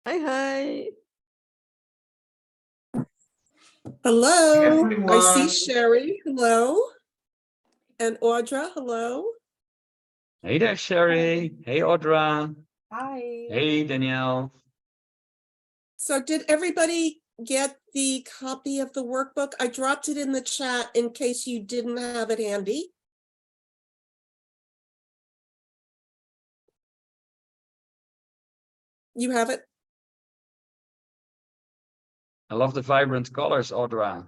Hi, hi. Hello, I everyone. see Sherry, hello. And Audra, hello. Hey there, Sherry. Hey, Audra. Hi. Hey, Danielle. So did everybody get the copy of the workbook? I dropped it in the chat in case you didn't have it handy. You have it? I love the vibrant colors, Audra.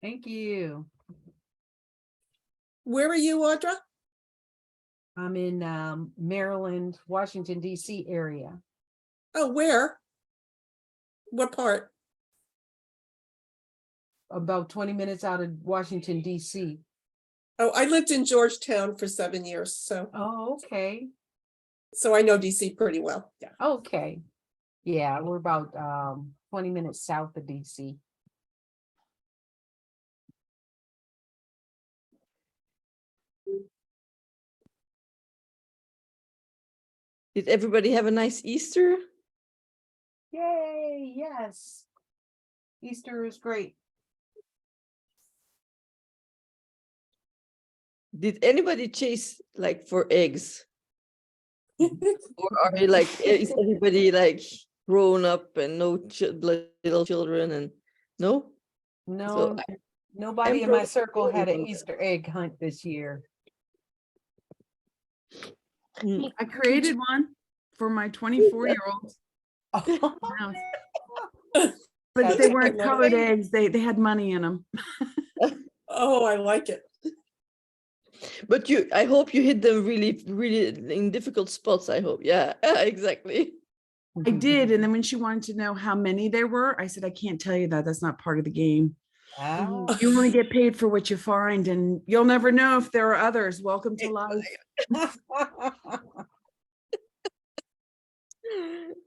Thank you. Where are you, Audra? I'm in Maryland, Washington, D.C. area. Oh, where? What part? About 20 minutes out of Washington, D.C. Oh, I lived in Georgetown for 7 years, so Oh, okay. I know DC pretty well. Yeah. Okay. Yeah, we're about 20 minutes south of D.C. Did everybody have a nice Easter? Yay, yes. Easter is great. Did anybody chase like for eggs? Or are they like, is everybody like grown up and no little children and no? No, So nobody I'm in my probably circle had an grown up. Easter egg hunt this year. Mm. I created one for my 24-year-old. But That's they weren't I love colored it. eggs. They had money in them. Oh, I like it. But I hope you hit them really, really in difficult spots. I hope. Yeah, exactly. I did. And then when she wanted to know how many there were, I said, I can't tell you that. That's not part of the game. Ah, You only get paid for what you find, and you'll never know if there are others. Welcome to life.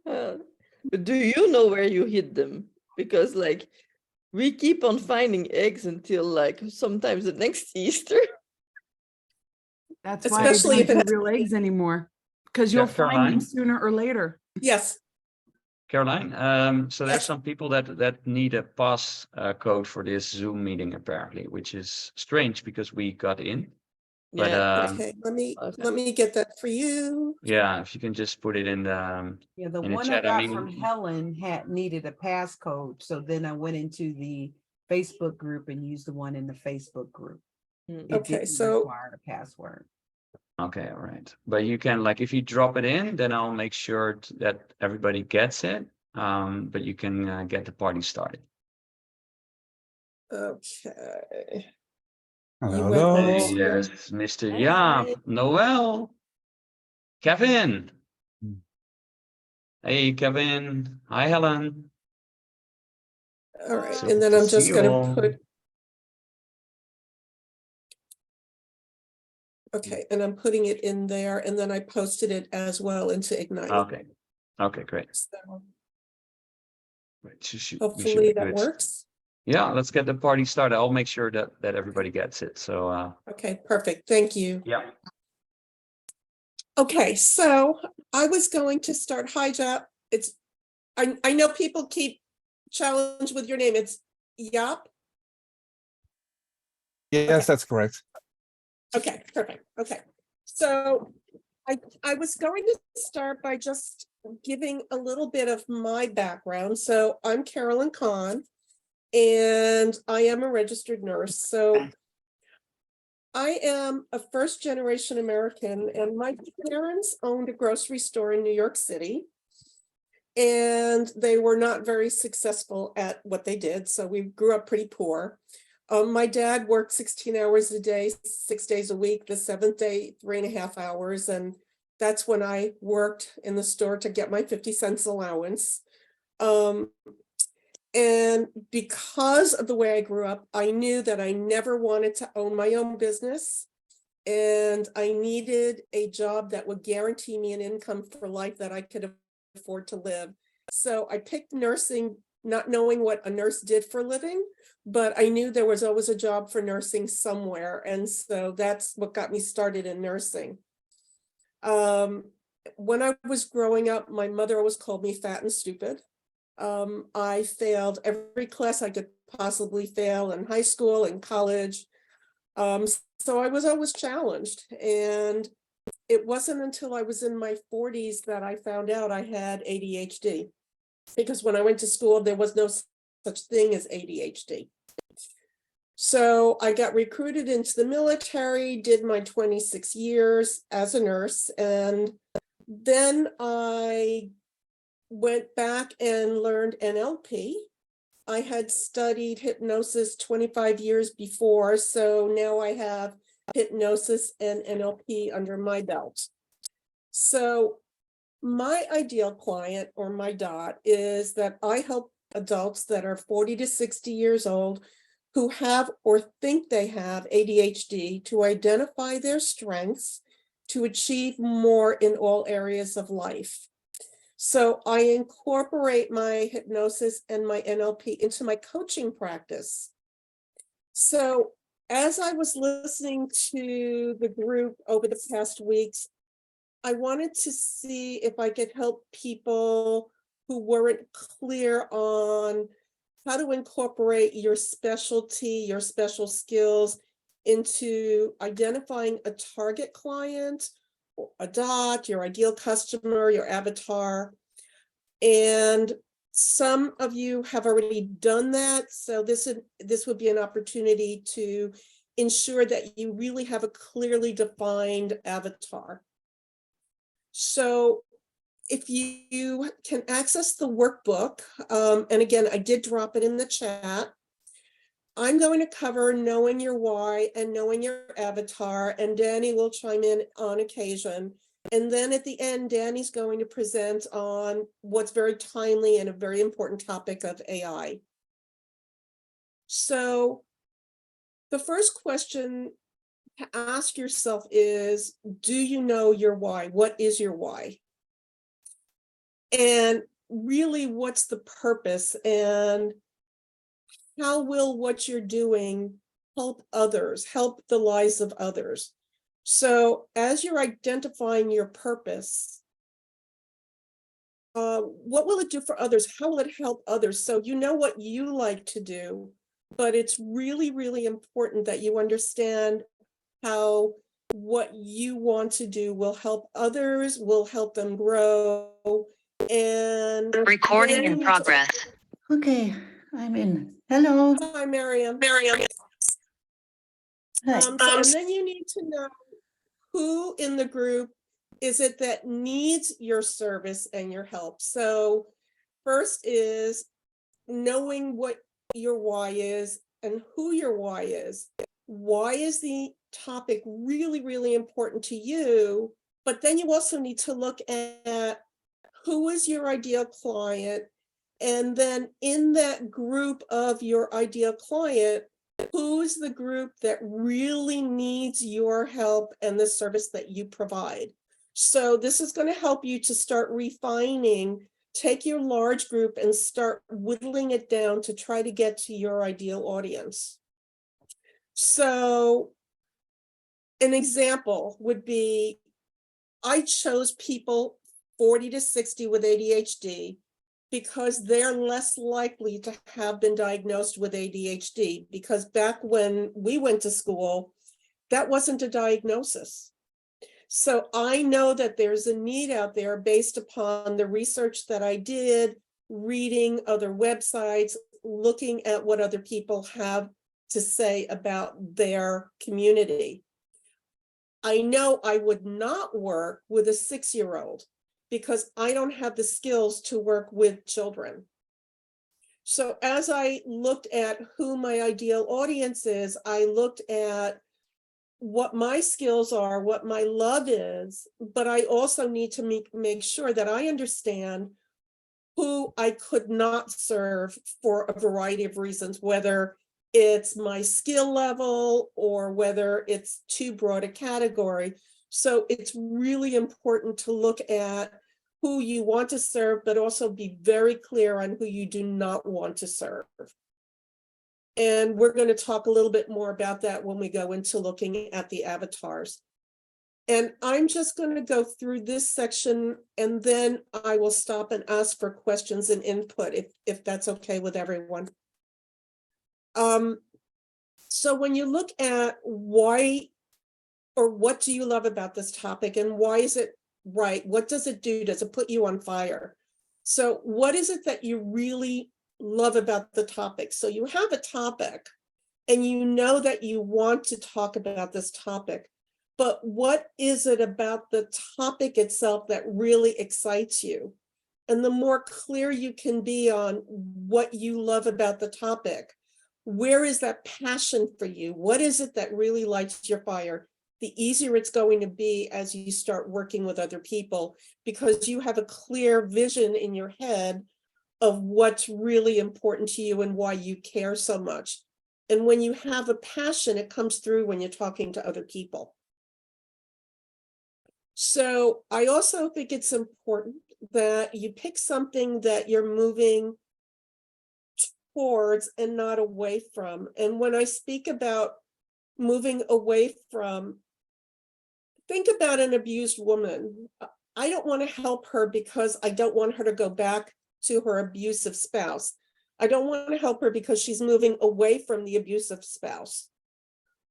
But do you know where you hid them? Because like we keep on finding eggs until like sometimes the next Easter. That's why they Especially don't if it do real eggs anymore, because you'll find them Caroline. sooner or later. Yes. Caroline, so there's Yes. some people that need a pass code for this Zoom meeting apparently, which is strange because we got in. But Yeah. Okay, let me get that for you. yeah, if you can just put it in the yeah, the in the one I chat. I got mean, from Helen had needed a passcode. So then I went into the Facebook group and used the one in the Facebook group. Mm. It Okay, didn't so require a password. okay, all right. But you can like if you drop it in, then I'll make sure that everybody gets it. But you can get the party started. okay. Hello, You went hello. on to- Yes, Mr. Hi, Jaap, hi. Noel, Kevin. Hmm. Hey, Kevin. Hi, Helen. All right, So and good then to I'm see just you gonna all. put. Okay, and I'm putting it in there, and then I posted it as well into Ignite. Okay. Okay, great. So Right, we should hopefully be that good. works. Yeah, let's get the party started. I'll make sure that everybody gets it. So Okay, perfect. Thank you. yeah. Okay, so I was going to start hijack. I know people keep challenge with your name. It's Yap. Yes, that's correct. Okay, perfect. Okay. So I was going to start by just giving a little bit of my background. So I'm Carolyn Kahn, and I am a registered nurse. So I am a first generation American, and my parents owned a grocery store in New York City. And they were not very successful at what they did. So we grew up pretty poor. My dad worked 16 hours a day, 6 days a week, the seventh day, 3.5 hours. And that's when I worked in the store to get my 50 cents allowance. And because of the way I grew up, I knew that I never wanted to own my own business. And I needed a job that would guarantee me an income for life that I could afford to live. So I picked nursing, not knowing what a nurse did for a living, but I knew there was always a job for nursing somewhere. And so that's what got me started in nursing. when I was growing up, my mother always called me fat and stupid. I failed every class I could possibly fail in high school and college. So I was always challenged, and it wasn't until I was in my 40s that I found out I had ADHD. Because when I went to school, there was no such thing as ADHD. So I got recruited into the military, did my 26 years as a nurse, and then I went back and learned NLP. I had studied hypnosis 25 years before, so now I have hypnosis and NLP under my belt. So my ideal client, or my DOT, is that I help adults that are 40 to 60 years old who have or think they have ADHD to identify their strengths to achieve more in all areas of life. So I incorporate my hypnosis and my NLP into my coaching practice. So as I was listening to the group over the past weeks, I wanted to see if I could help people who weren't clear on how to incorporate your specialty, your special skills into identifying a target client, or a DOT, your ideal customer, your avatar. And some of you have already done that. So this would be an opportunity to ensure that you really have a clearly defined avatar. So if you can access the workbook, and again, I did drop it in the chat, I'm going to cover knowing your why and knowing your avatar, and Danny will chime in on occasion. And then at the end, Danny's going to present on what's very timely and a very important topic of AI. So the first question to ask yourself is, do you know your why? What is your why? And really, what's the purpose, and how will what you're doing help others, help the lives of others? So as you're identifying your purpose, what will it do for others? How will it help others? So you know what you like to do, but it's really, really important that you understand how what you want to do will help others, will help them grow. And Recording in progress. Okay, I'm in. Hello. Hi, Miriam. Hi. And then you need to know who in the group is it that needs your service and your help. So first is knowing what your why is and who your why is. Why is the topic really, really important to you? But then you also need to look at who is your ideal client, and then in that group of your ideal client, who's the group that really needs your help and the service that you provide. So this is going to help you to start refining, take your large group and start whittling it down to try to get to your ideal audience. So an example would be, I chose people 40 to 60 with ADHD because they're less likely to have been diagnosed with ADHD, because back when we went to school, that wasn't a diagnosis. So I know that there's a need out there based upon the research that I did, reading other websites, looking at what other people have to say about their community. I know I would not work with a 6-year-old because I don't have the skills to work with children. So as I looked at who my ideal audience is, I looked at what my skills are, what my love is, but I also need to make sure that I understand who I could not serve for a variety of reasons, whether it's my skill level or whether it's too broad a category. So it's really important to look at who you want to serve, but also be very clear on who you do not want to serve. And we're going to talk a little bit more about that when we go into looking at the avatars. And I'm just going to go through this section and then I will stop and ask for questions and input if that's okay with everyone. So when you look at why or what do you love about this topic and why is it right? What does it do? Does it put you on fire? So what is it that you really love about the topic? So you have a topic and you know that you want to talk about this topic, but what is it about the topic itself that really excites you? And the more clear you can be on what you love about the topic, where is that passion for you? What is it that really lights your fire? The easier it's going to be as you start working with other people, because you have a clear vision in your head of what's really important to you and why you care so much. And when you have a passion, it comes through when you're talking to other people. So I also think it's important that you pick something that you're moving towards and not away from. And when I speak about moving away from, think about an abused woman. I don't want to help her because I don't want her to go back to her abusive spouse. I don't want to help her because she's moving away from the abusive spouse.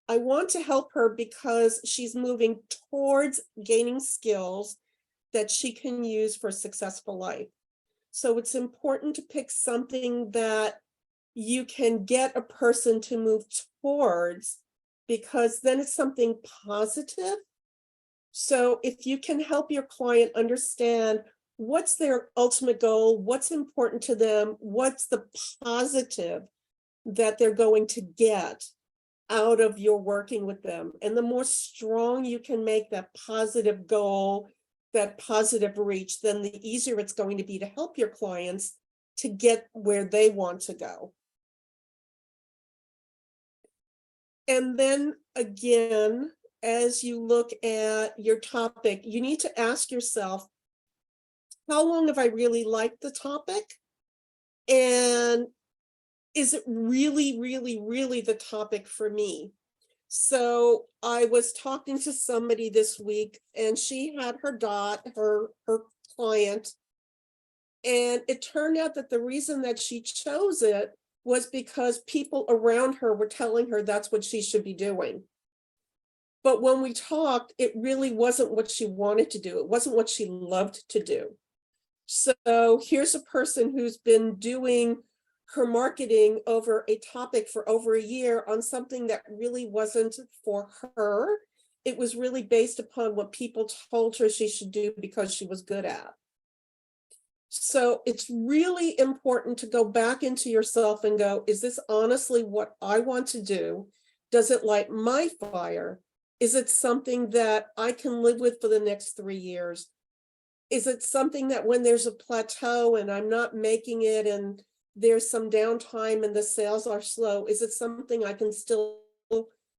I want to help her because she's moving towards gaining skills that she can use for a successful life. So it's important to pick something that you can get a person to move towards, because then it's something positive. So if you can help your client understand what's their ultimate goal, what's important to them, what's the positive that they're going to get out of your working with them. And the more strong you can make that positive goal, that positive reach, then the easier it's going to be to help your clients to get where they want to go. And then again, as you look at your topic, you need to ask yourself, how long have I really liked the topic? And is it really, really, really the topic for me? So I was talking to somebody this week and she had her client. And it turned out that the reason that she chose it was because people around her were telling her that's what she should be doing. But when we talked, it really wasn't what she wanted to do. It wasn't what she loved to do. So here's a person who's been doing her marketing over a topic for over a year on something that really wasn't for her. It was really based upon what people told her she should do because she was good at. So it's really important to go back into yourself and go, is this honestly what I want to do? Does it light my fire? Is it something that I can live with for the next 3 years? Is it something that when there's a plateau and I'm not making it and there's some downtime and the sales are slow, is it something I can still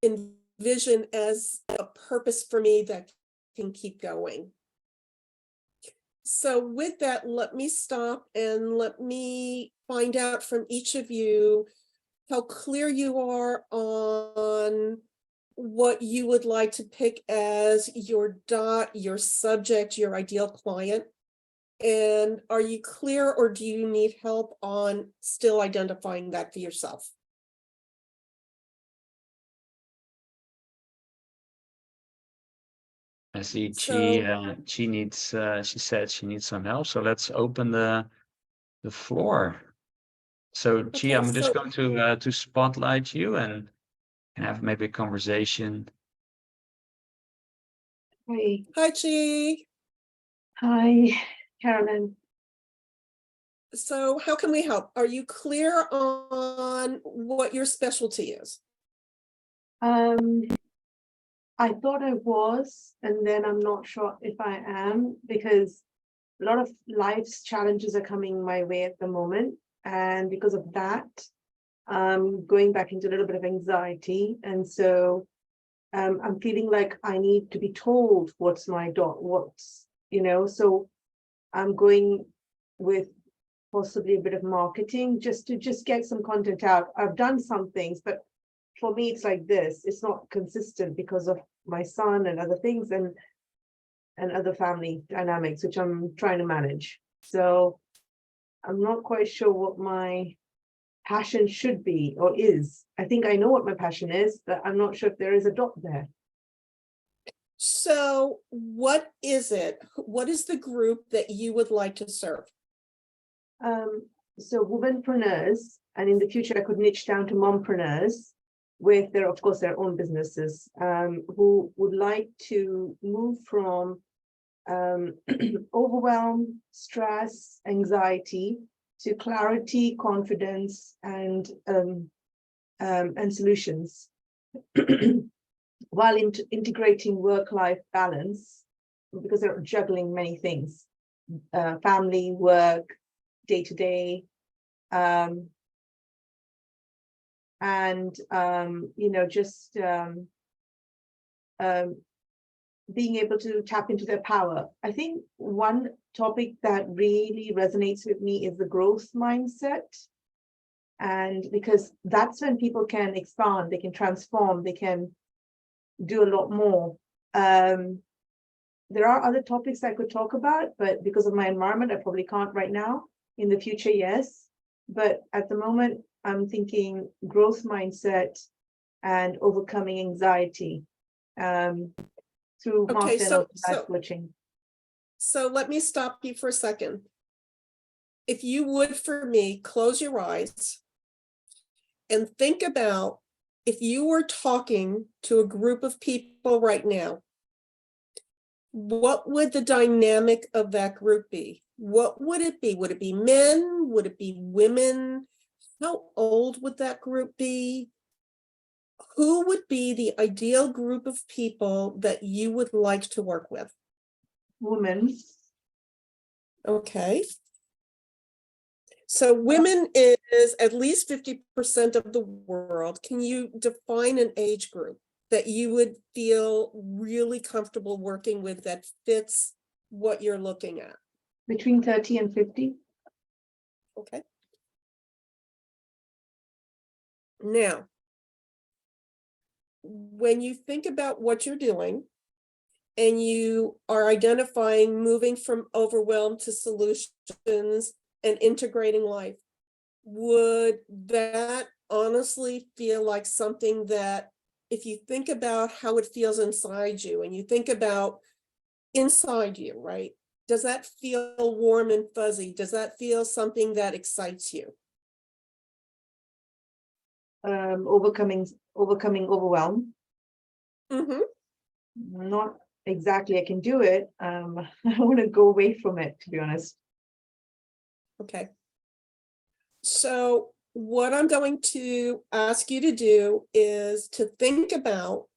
envision as a purpose for me that can keep going? So with that, let me stop and let me find out from each of you how clear you are on what you would like to pick as your dot, your subject, your ideal client. And are you clear, or do you need help on still identifying that for yourself? I see So- she needs she said she needs some help. So let's open the floor. So Chi, Okay, I'm just so- going to spotlight you and have maybe a conversation. Hi. Hi, Chi. Hi, Carolyn. So how can we help? Are you clear on what your specialty is? I thought I was, and then I'm not sure if I am, because a lot of life's challenges are coming my way at the moment. And because of that, I'm going back into a little bit of anxiety. And so I'm feeling like I need to be told what's my dot, so I'm going with possibly a bit of marketing just to get some content out. I've done some things, but for me, it's like this. It's not consistent because of my son and other things and other family dynamics, which I'm trying to manage. So I'm not quite sure what my passion should be or is. I think I know what my passion is, but I'm not sure if there is a dot there. So what is it? What is the group that you would like to serve? So womanpreneurs, and in the future I could niche down to mompreneurs with their, of course, their own businesses, who would like to move from overwhelm, stress, anxiety to clarity, confidence, and solutions, while integrating work-life balance, because they're juggling many things, family, work, day-to-day, just being able to tap into their power. I think one topic that really resonates with me is the growth mindset. And because that's when people can expand, they can transform, they can do a lot more. There are other topics I could talk about, but because of my environment, I probably can't right now. In the future, yes. But at the moment, I'm thinking growth mindset and overcoming anxiety through Okay, Martin so life coaching. So let me stop you for a second. If you would, for me, close your eyes and think about if you were talking to a group of people right now, what would the dynamic of that group be? What would it be? Would it be men? Would it be women? How old would that group be? Who would be the ideal group of people that you would like to work with? Women. Okay. So women is at least 50% of the world. Can you define an age group that you would feel really comfortable working with that fits what you're looking at? Between 30 and 50. Okay. Now, when you think about what you're doing and you are identifying moving from overwhelm to solutions and integrating life, would that honestly feel like something that, if you think about how it feels inside you and you think about inside you, right? Does that feel warm and fuzzy? Does that feel something that excites you? Overcoming overwhelm. Mm-hmm. Not exactly I can do it. I want to go away from it, to be honest. Okay. So what I'm going to ask you to do is to think about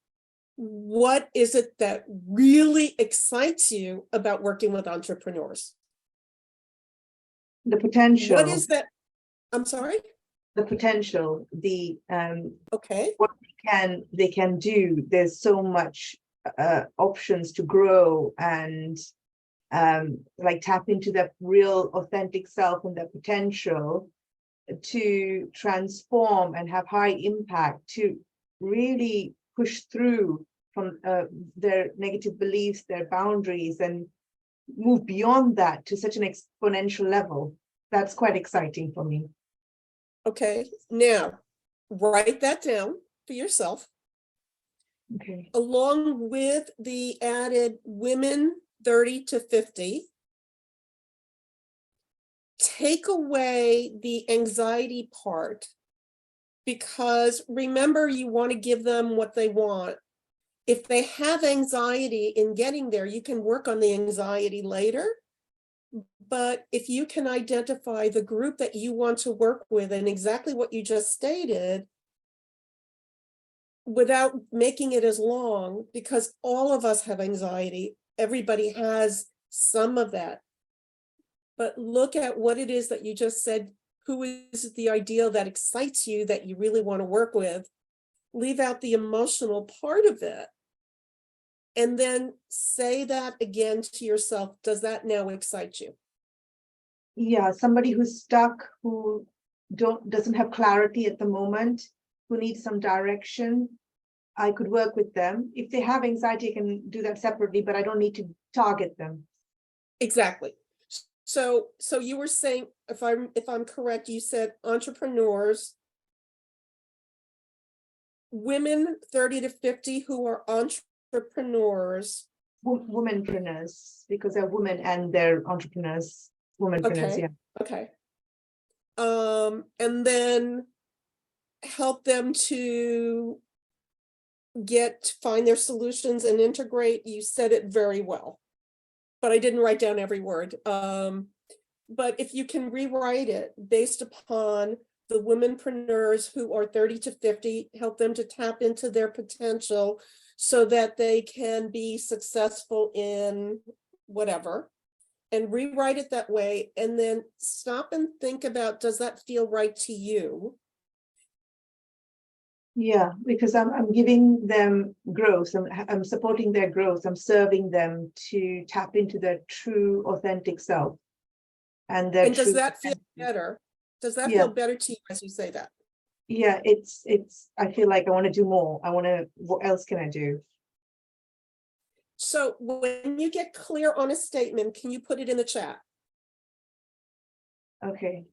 what is it that really excites you about working with entrepreneurs? The potential. What is that? I'm sorry? The potential, Okay. what they can do. There's so much options to grow and like tap into that real authentic self and their potential to transform and have high impact, to really push through from their negative beliefs, their boundaries, and move beyond that to such an exponential level. That's quite exciting for me. Okay. Now, write that down for yourself, Okay. along with the added women 30 to 50. Take away the anxiety part, because remember, you want to give them what they want. If they have anxiety in getting there, you can work on the anxiety later. But if you can identify the group that you want to work with and exactly what you just stated, without making it as long, because all of us have anxiety, everybody has some of that. But look at what it is that you just said. Who is the ideal that excites you, that you really want to work with? Leave out the emotional part of it. And then say that again to yourself. Does that now excite you? Yeah, somebody who's stuck, who doesn't have clarity at the moment, who needs some direction, I could work with them. If they have anxiety, I can do that separately, but I don't need to target them. Exactly. So you were saying, if I'm correct, you said entrepreneurs, women 30 to 50 who are entrepreneurs. Womanpreneurs, because they're women and they're entrepreneurs, womanpreneurs, Okay. yeah. Okay. And then help them to find their solutions and integrate. You said it very well, but I didn't write down every word. But if you can rewrite it based upon the womenpreneurs who are 30 to 50, help them to tap into their potential so that they can be successful in whatever, and rewrite it that way, and then stop and think about, does that feel right to you? Yeah, because I'm giving them growth, I'm supporting their growth, I'm serving them to tap into their true authentic self. And their And does true that feel identity. better? Does that Yeah. feel better to you as you say that? Yeah, it's, I feel like I want to do more. What else can I do? So when you get clear on a statement, can you put it in the chat? Okay,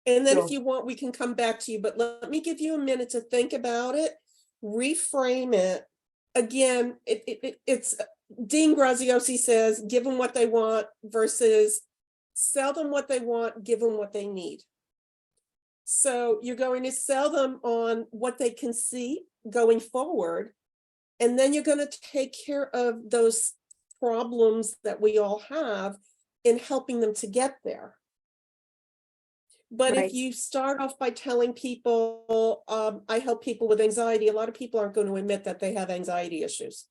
And then if Sure. you want, we can come back to you, but let me give you a minute to think about it, reframe it. Again, it's Dean Graziosi says, give them what they want versus sell them what they want, give them what they need. So you're going to sell them on what they can see going forward. And then you're going to take care of those problems that we all have in helping them to get there. But Right. if you start off by telling people, I help people with anxiety, a lot of people aren't going to admit that they have anxiety issues.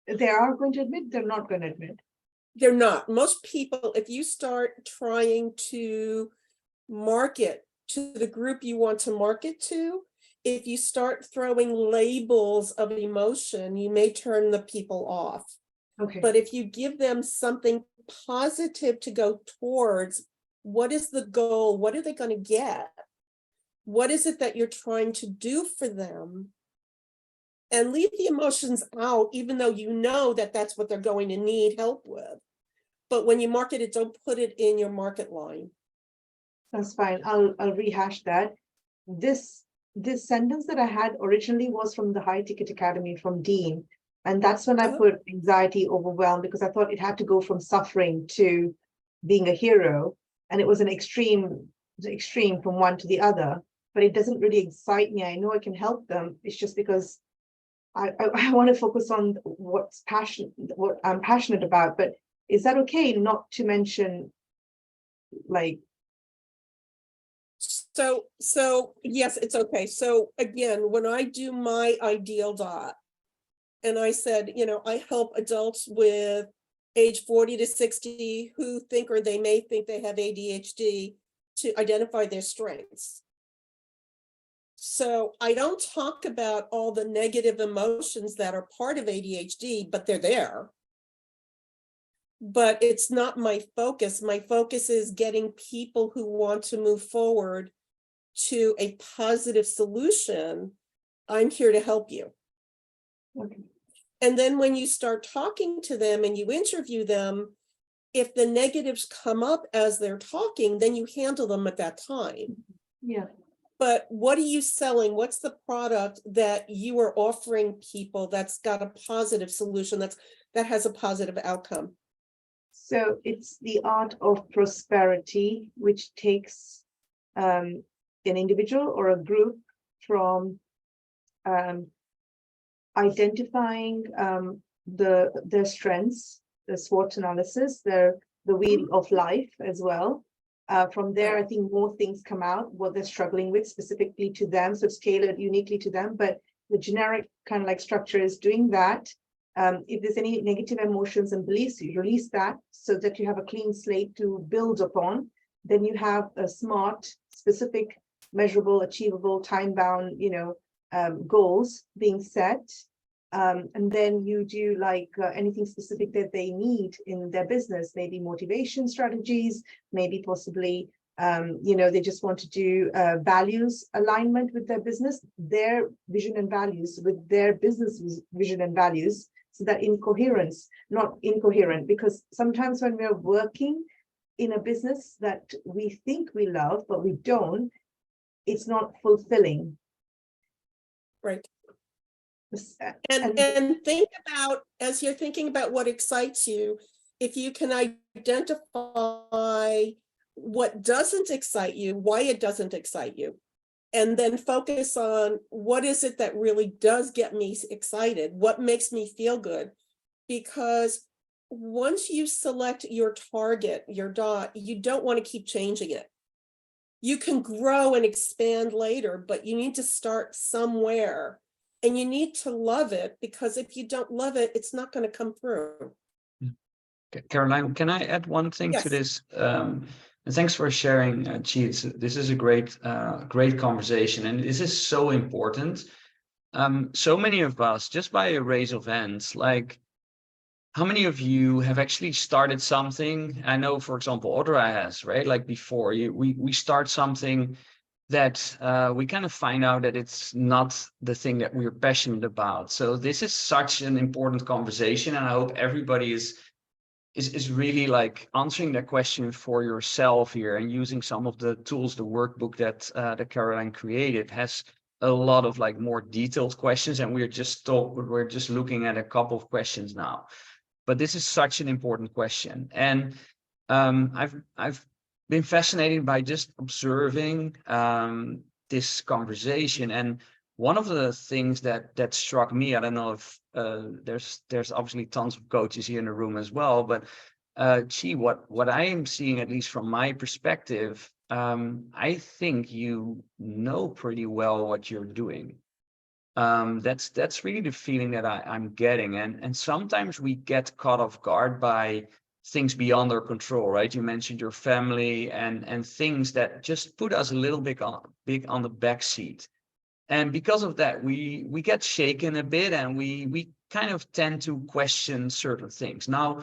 They are going to admit, they're not going to admit. They're not. Most people, if you start trying to market to the group you want to market to, if you start throwing labels of emotion, you may turn the people off. Okay, But if you give them something positive to go towards, what is the goal? What are they going to get? What is it that you're trying to do for them? And leave the emotions out, even though you know that that's what they're going to need help with. But when you market it, don't put it in your market line. that's fine. I'll rehash that. This sentence that I had originally was from the High Ticket Academy from Dean. And that's when I Oh. put anxiety, overwhelmed, because I thought it had to go from suffering to being a hero. And it was an extreme from one to the other, but it doesn't really excite me. I know I can help them. It's just because I want to focus on what I'm passionate about. But is that okay not to mention, like, So yes, it's okay. So again, when I do my ideal dot, and I said, I help adults with age 40 to 60 who think, or they may think they have ADHD, to identify their strengths. So I don't talk about all the negative emotions that are part of ADHD, but they're there. But it's not my focus. My focus is getting people who want to move forward to a positive solution. I'm here to help you. okay. And then when you start talking to them and you interview them, if the negatives come up as they're talking, then you handle them at that time. Yeah. But what are you selling? What's the product that you are offering people that's got a positive solution, that has a positive outcome? So it's the art of prosperity, which takes an individual or a group from identifying their strengths, the SWOT analysis, the wheel of life as well. From there, I think more things come out, what they're struggling with specifically to them. So it's tailored uniquely to them, but the generic kind of like structure is doing that. If there's any negative emotions and beliefs, you release that so that you have a clean slate to build upon. Then you have a smart, specific, measurable, achievable, time-bound, goals being set. And then you do like anything specific that they need in their business, maybe motivation strategies, maybe possibly They just want to do values alignment with their business, their vision and values with their business vision and values, so that in coherence, not incoherent, because sometimes when we're working in a business that we think we love, but we don't, it's not fulfilling. Right. And- And think about, as you're thinking about what excites you, if you can identify what doesn't excite you, why it doesn't excite you, and then focus on what is it that really does get me excited, what makes me feel good. Because once you select your target, your dot, you don't want to keep changing it. You can grow and expand later, but you need to start somewhere, and you need to love it, because if you don't love it, it's not going to come through. Caroline, can I add one thing to Yes. this? And thanks for sharing, Chi. This is a great conversation, and this is so important. So many of us, just by a raise of hands, like, how many of you have actually started something? I know, for example, Audra has, right? Like before, we start something that we kind of find out that it's not the thing that we're passionate about. So this is such an important conversation, and I hope everybody is really like answering that question for yourself here, and using some of the tools. The workbook that Caroline created has a lot of like more detailed questions, and we're just looking at a couple of questions now. But this is such an important question, and I've been fascinated by just observing this conversation. And one of the things that struck me, I don't know if there's obviously tons of coaches here in the room as well, but Chi, what I am seeing, at least from my perspective, I think you know pretty well what you're doing. That's really the feeling that I'm getting, and sometimes we get caught off guard by things beyond our control, right? You mentioned your family and things that just put us a little bit on the back seat. And because of that, we get shaken a bit, and we kind of tend to question certain things. Now,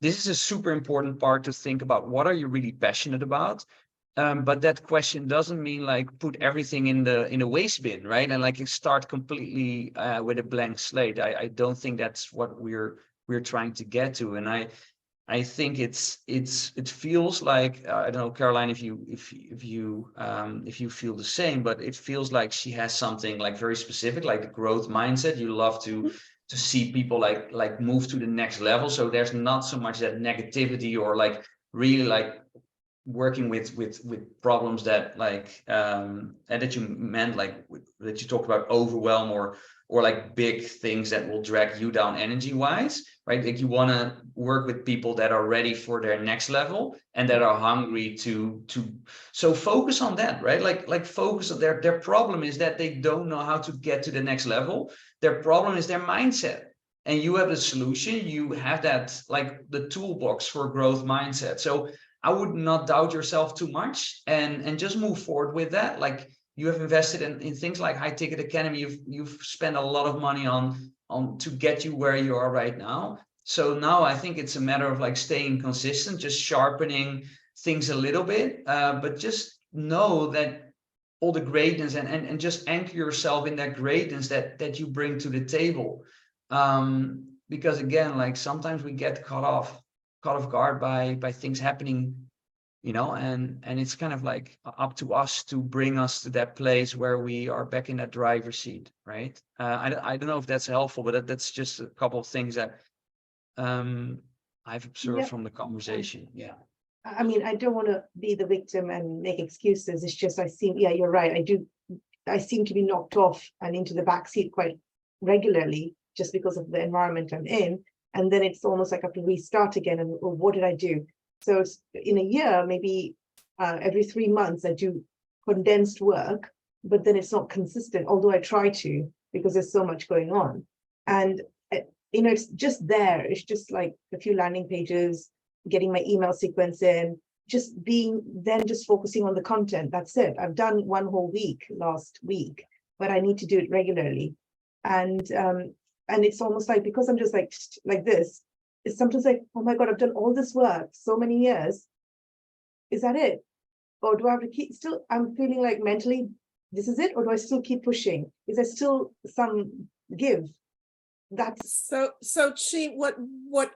this is a super important part to think about. What are you really passionate about? But that question doesn't mean like put everything in a waste bin, right? And like you start completely with a blank slate. I don't think that's what we're trying to get to. And I think it feels like, I don't know, Caroline, if you feel the same, but it feels like she has something like very specific, like the growth mindset. You love to see people like move to the next level. So there's not so much that negativity, or like really like working with problems that like and that you meant like that you talked about overwhelm or like big things that will drag you down energy wise, right? Like you want to work with people that are ready for their next level and that are hungry to so focus on that, right? Like focus on their problem is that they don't know how to get to the next level. Their problem is their mindset, and you have the solution. You have that, like the toolbox for growth mindset. So I would not doubt yourself too much, and just move forward with that. Like you have invested in things like High Ticket Academy. You've spent a lot of money on to get you where you are right now. So now I think it's a matter of like staying consistent, just sharpening things a little bit, but just know that all the greatness and just anchor yourself in that greatness that you bring to the table. Because again, like sometimes we get caught off guard by things happening, you know, and it's kind of like up to us to bring us to that place where we are back in that driver's seat, right? I don't know if that's helpful, but that's just a couple of things that I've observed from the conversation. Yeah. I mean, I don't want to be the victim and make excuses. It's just, yeah, you're right. I seem to be knocked off and into the backseat quite regularly just because of the environment I'm in. And then it's almost like I have to restart again. And what did I do? So in a year, maybe every 3 months, I do condensed work, but then it's not consistent, although I try to, because there's so much going on. And, you know, it's just there. It's just like a few landing pages, getting my email sequence in, just focusing on the content. That's it. I've done one whole week last week, but I need to do it regularly. And it's almost like, because I'm just like this, it's sometimes like, oh my God, I've done all this work so many years. Is that it? Or do I have to keep still, I'm feeling like mentally, this is it, or do I still keep pushing? Is there still some give? That's, So Chi, what,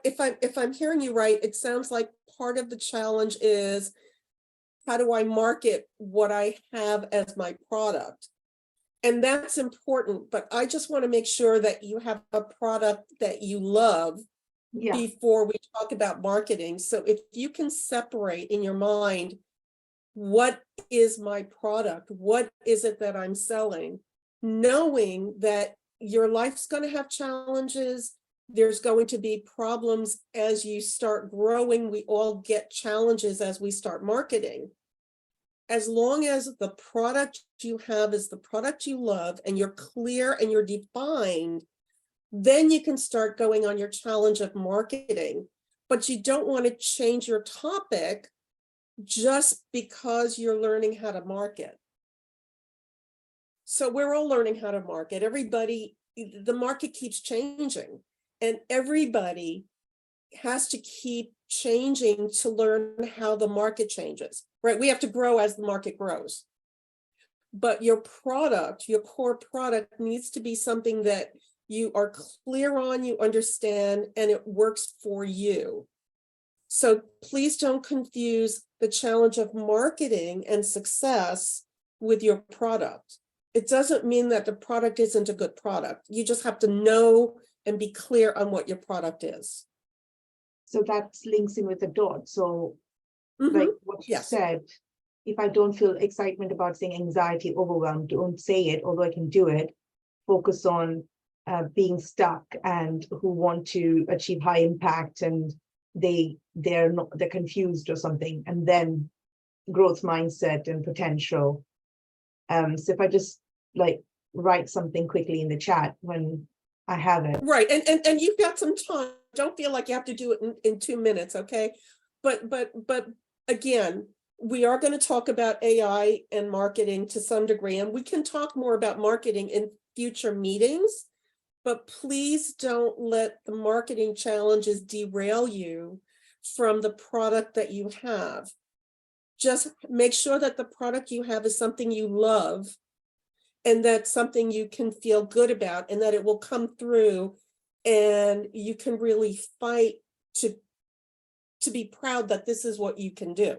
if I'm hearing you right, it sounds like part of the challenge is how do I market what I have as my product? And that's important, but I just want to make sure that you have a product that you love yeah, before we talk about marketing. So if you can separate in your mind, what is my product? What is it that I'm selling? Knowing that your life's going to have challenges. There's going to be problems as you start growing. We all get challenges as we start marketing. As long as the product you have is the product you love and you're clear and you're defined, then you can start going on your challenge of marketing. But you don't want to change your topic just because you're learning how to market. So we're all learning how to market. Everybody, the market keeps changing, and everybody has to keep changing to learn how the market changes, right? We have to grow as the market grows. But your product, your core product needs to be something that you are clear on, you understand, and it works for you. So please don't confuse the challenge of marketing and success with your product. It doesn't mean that the product isn't a good product. You just have to know and be clear on what your product is. so that links in with the dot. So Mhm. like what you Yes. said, if I don't feel excitement about saying anxiety, overwhelmed, don't say it, although I can do it. Focus on being stuck and who want to achieve high impact and they're confused or something, and then growth mindset and potential. So if I just like write something quickly in the chat when I have it. Right, and you've got some time. Don't feel like you have to do it in 2 minutes, okay? But again, we are going to talk about AI and marketing to some degree, and we can talk more about marketing in future meetings. But please don't let the marketing challenges derail you from the product that you have. Just make sure that the product you have is something you love, and that's something you can feel good about, and that it will come through and you can really fight to be proud that this is what you can do.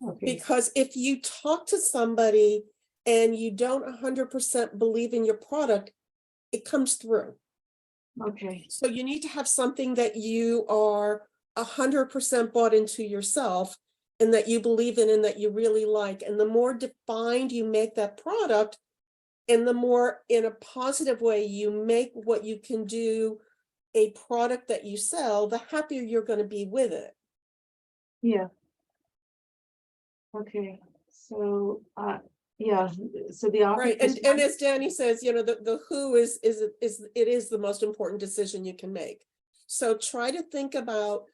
Okay. Because if you talk to somebody and you don't 100% believe in your product, it comes through. Okay. So you need to have something that you are 100% bought into yourself and that you believe in and that you really like. And the more defined you make that product, and the more in a positive way you make what you can do a product that you sell, the happier you're going to be with it. Yeah. Okay. So yeah. So the Right. And as Danny says, you know, the who is the most important decision you can make. So try to think about,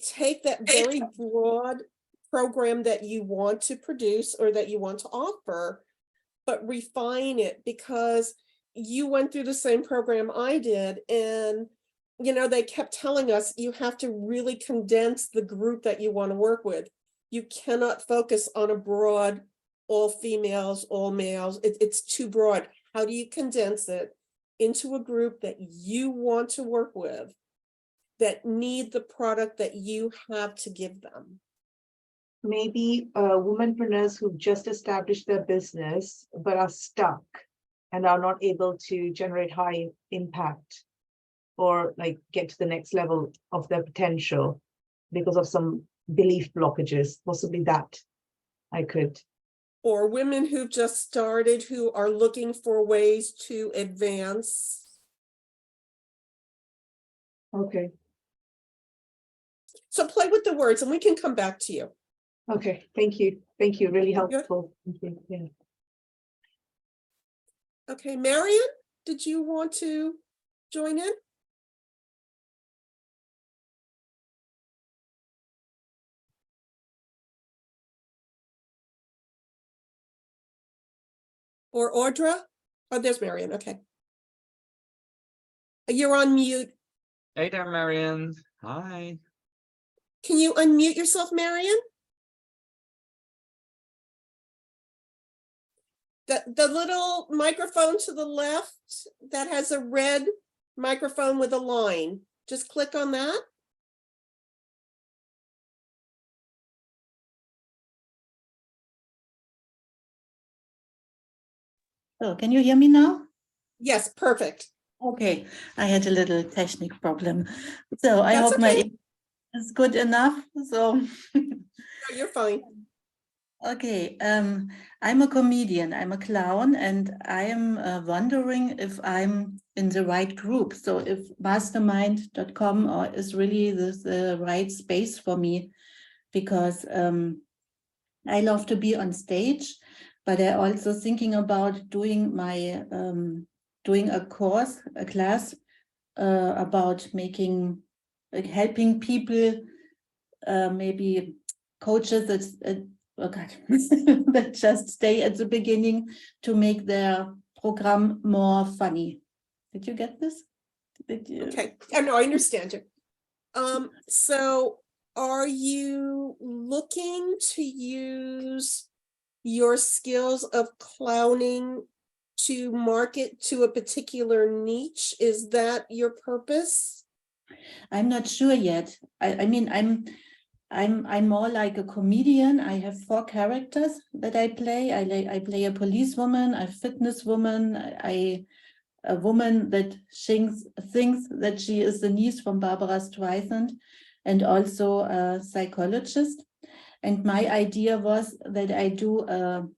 take that very broad program that you want to produce or that you want to offer, but refine it, because you went through the same program I did. And, you know, they kept telling us you have to really condense the group that you want to work with. You cannot focus on a broad, all females, all males. It's too broad. How do you condense it into a group that you want to work with, that need the product that you have to give them? maybe womenpreneurs who've just established their business but are stuck and are not able to generate high impact or like get to the next level of their potential because of some belief blockages, possibly that I could. Or women who've just started who are looking for ways to advance. Okay. So play with the words and we can come back to you. Okay. Thank you. Thank you. Really Good. helpful. Thank you. Yeah. Okay, Marion, did you want to join in? Or Audra? Oh, there's Marion. Okay. You're on mute. Hey there, Marion. Hi. Can you unmute yourself, Marion? the little microphone to the left that has a red microphone with a line. Just click on that. So can you hear me now? Yes, perfect. Okay, I had a little technical problem. So I That's hope my okay. English is good enough. So No, you're fine. okay, I'm a comedian, I'm a clown, and I am wondering if I'm in the right group. So if mastermind.com is really the right space for me, because I love to be on stage, but I also thinking about doing my doing a course, a class about making like helping people, maybe coaches that oh God, that just stay at the beginning to make their program more funny. Did you get this? Did you? Okay. Oh, no, I understand you. So are you looking to use your skills of clowning to market to a particular niche? Is that your purpose? I'm not sure yet. I mean, I'm more like a comedian. I have 4 characters that I play. I play a policewoman, a fitness woman, a woman that thinks that she is the niece from Barbara Streisand, and also a psychologist. And my idea was that I do a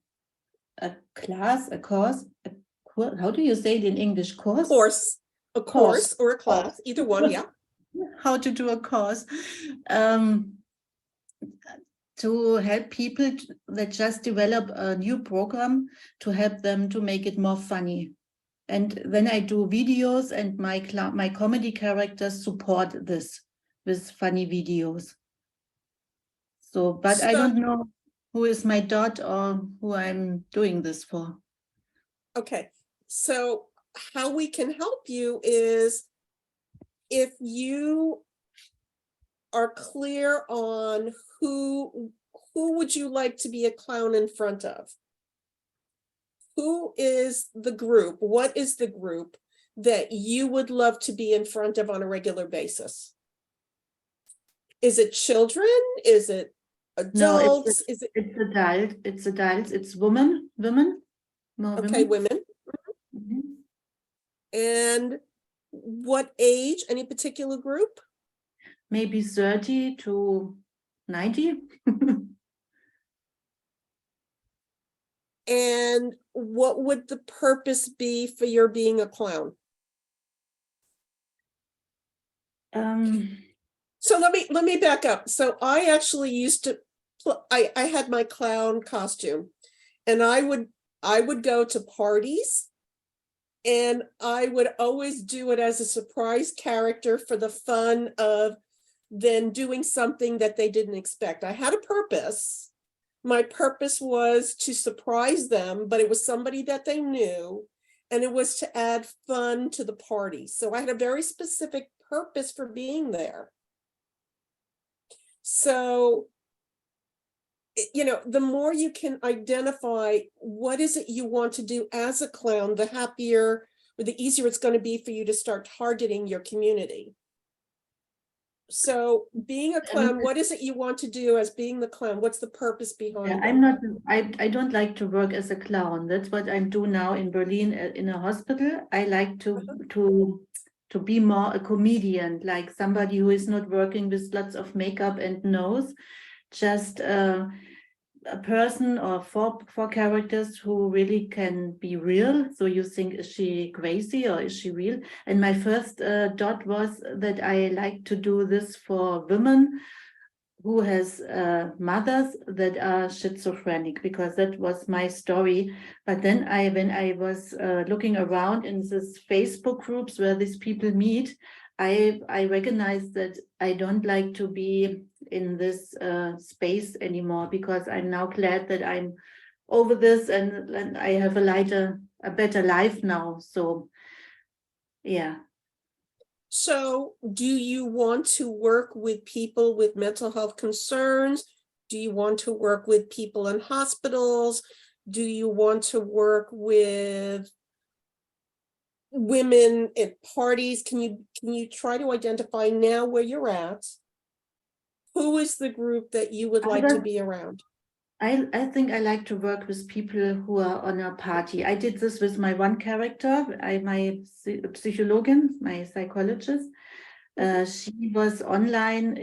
course. How do you say it in English? Course? A course or a class, either one, yeah. How to do a course. To help people that just develop a new program to help them to make it more funny. And then I do videos, and my comedy characters support this with funny videos. So, but I don't know who is my dot or who I'm doing this for. Okay, so how we can help you is if you are clear on who would you like to be a clown in front of? Who is the group? What is the group that you would love to be in front of on a regular basis? Is it children? Is it adults? Is it It's adults, it's women. More okay, women. women? Mhm. And what age? Any particular group? Maybe 30 to 90. And what would the purpose be for your being a clown? So let me back up. So I actually used to, I had my clown costume, and I would go to parties, and I would always do it as a surprise character for the fun of then doing something that they didn't expect. I had a purpose. My purpose was to surprise them, but it was somebody that they knew, and it was to add fun to the party. So I had a very specific purpose for being there. So, you know, the more you can identify what is it you want to do as a clown, the happier or the easier it's going to be for you to start targeting your community. So being a clown, what is it you want to do as being the clown? What's the purpose behind Yeah, it? I'm not, I don't like to work as a clown. That's what I do now in Berlin in a hospital. I like to be more a comedian, like somebody who is not working with lots of makeup and nose, just a person or four characters who really can be real. So you think, is she crazy or is she real? And my first dot was that I like to do this for women who has mothers that are schizophrenic, because that was my story. But then when I was looking around in these Facebook groups where these people meet, I recognized that I don't like to be in this space anymore, because I'm now glad that I'm over this and I have a better life now. So, yeah. So do you want to work with people with mental health concerns? Do you want to work with people in hospitals? Do you want to work with women at parties? Can you try to identify now where you're at? Who is the group that you would I like to don't- be around? I think I like to work with people who are on a party. I did this with my one character, my psychologin, my psychologist. She was online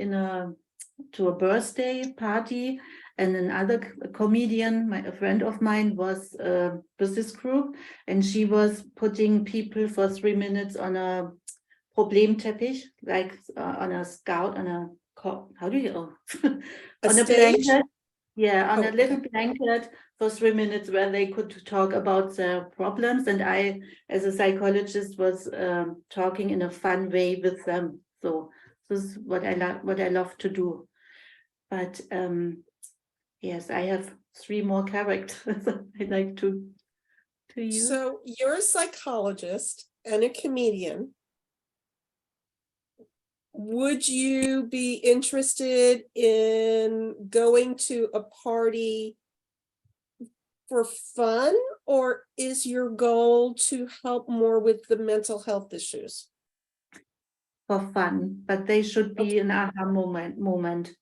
to a birthday party, and another comedian, a friend of mine, was with this group, and she was putting people for 3 minutes on a Problemteppich, like on a scout, how do you A on a stage? blanket. Yeah, on Oh, a little okay. blanket for 3 minutes where they could talk about their problems. And I, as a psychologist, was talking in a fun way with them. So this is what I love to do. But yes, I have 3 more characters I like to use. So you're a psychologist and a comedian. Would you be interested in going to a party for fun, or is your goal to help more with the mental health issues? For fun, but they should be an aha moment.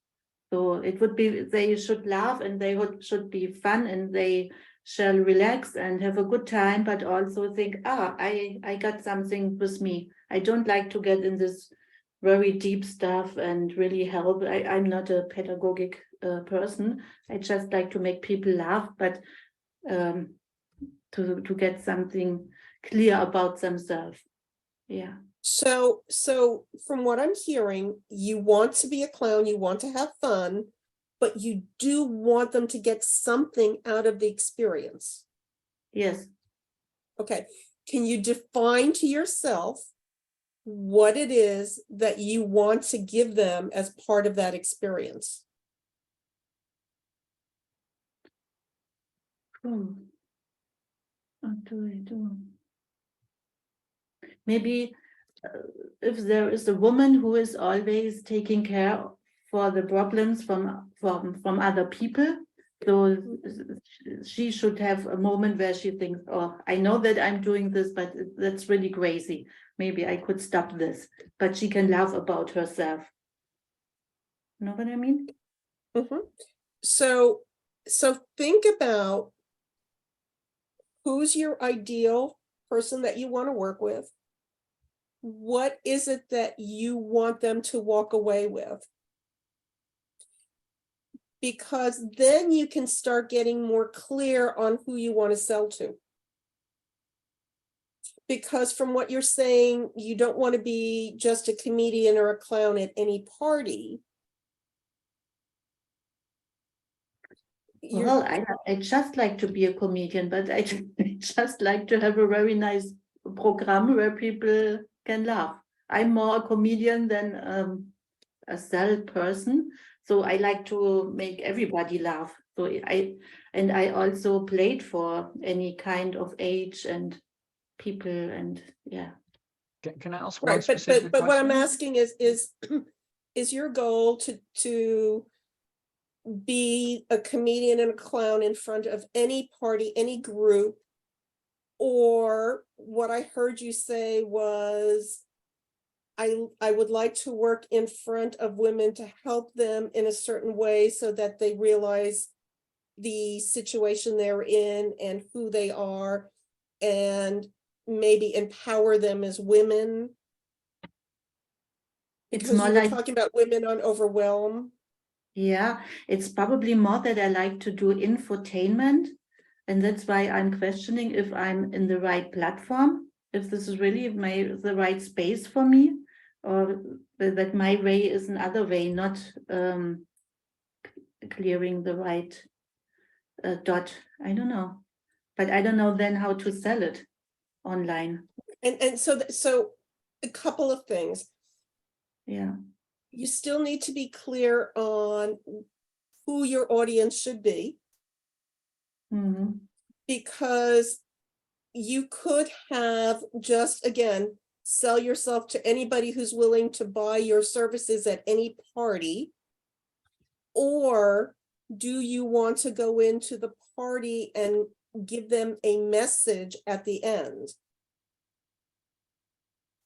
So it would be, they should laugh and should be fun, and they shall relax and have a good time, but also think, I got something with me. I don't like to get in this very deep stuff and really help. I'm not a pedagogic person. I just like to make people laugh, but to get something clear about themselves. Yeah. So from what I'm hearing, you want to be a clown, you want to have fun, but you do want them to get something out of the experience. Yes. Okay, can you define to yourself what it is that you want to give them as part of that experience? What do I do? Maybe if there is a woman who is always taking care for the problems from other people, so she should have a moment where she thinks, oh, I know that I'm doing this, but that's really crazy. Maybe I could stop this, but she can laugh about herself. Know what I mean? Mhm. So think about who's your ideal person that you want to work with. What is it that you want them to walk away with? Because then you can start getting more clear on who you want to sell to. Because from what you're saying, you don't want to be just a comedian or a clown at any party. Well, I just like to be a comedian, but I just like to have a very nice program where people can laugh. I'm more a comedian than a sell person, so I like to make everybody laugh. So I also played for any kind of age and people, and yeah. Can I ask one Right, specific but what I'm question? asking is your goal to be a comedian and a clown in front of any party, any group? Or what I heard you say was, I would like to work in front of women to help them in a certain way so that they realize the situation they're in and who they are, and maybe empower them as women? It's Because more you were like, talking about women on Overwhelm. yeah, it's probably more that I like to do infotainment. And that's why I'm questioning if I'm in the right platform, if this is really the right space for me, or that my way is another way, not clearing the right dot. I don't know. But I don't know then how to sell it online. And so a couple of things. Yeah. You still need to be clear on who your audience should be, Mhm. because you could have just, again, sell yourself to anybody who's willing to buy your services at any party. Or do you want to go into the party and give them a message at the end?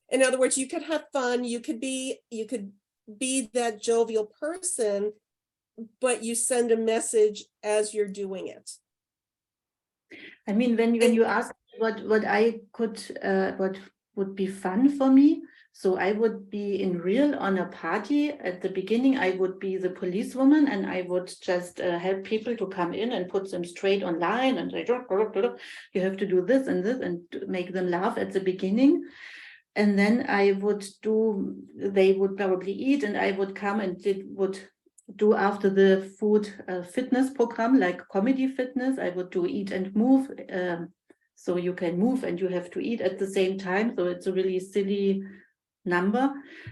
In other words, you could have fun, you could be that jovial person, but you send a message as you're doing it. I mean, when you ask what I could, what would be fun for me, so I would be in real on a party. At the beginning, I would be the policewoman, and I would just help people to come in and put them straight online and say, you have to do this and make them laugh at the beginning. And then I would they would probably eat, and I would come and would do after the food fitness program, like comedy fitness. I would do eat and move. So you can move and you have to eat at the same time. So it's a really silly number.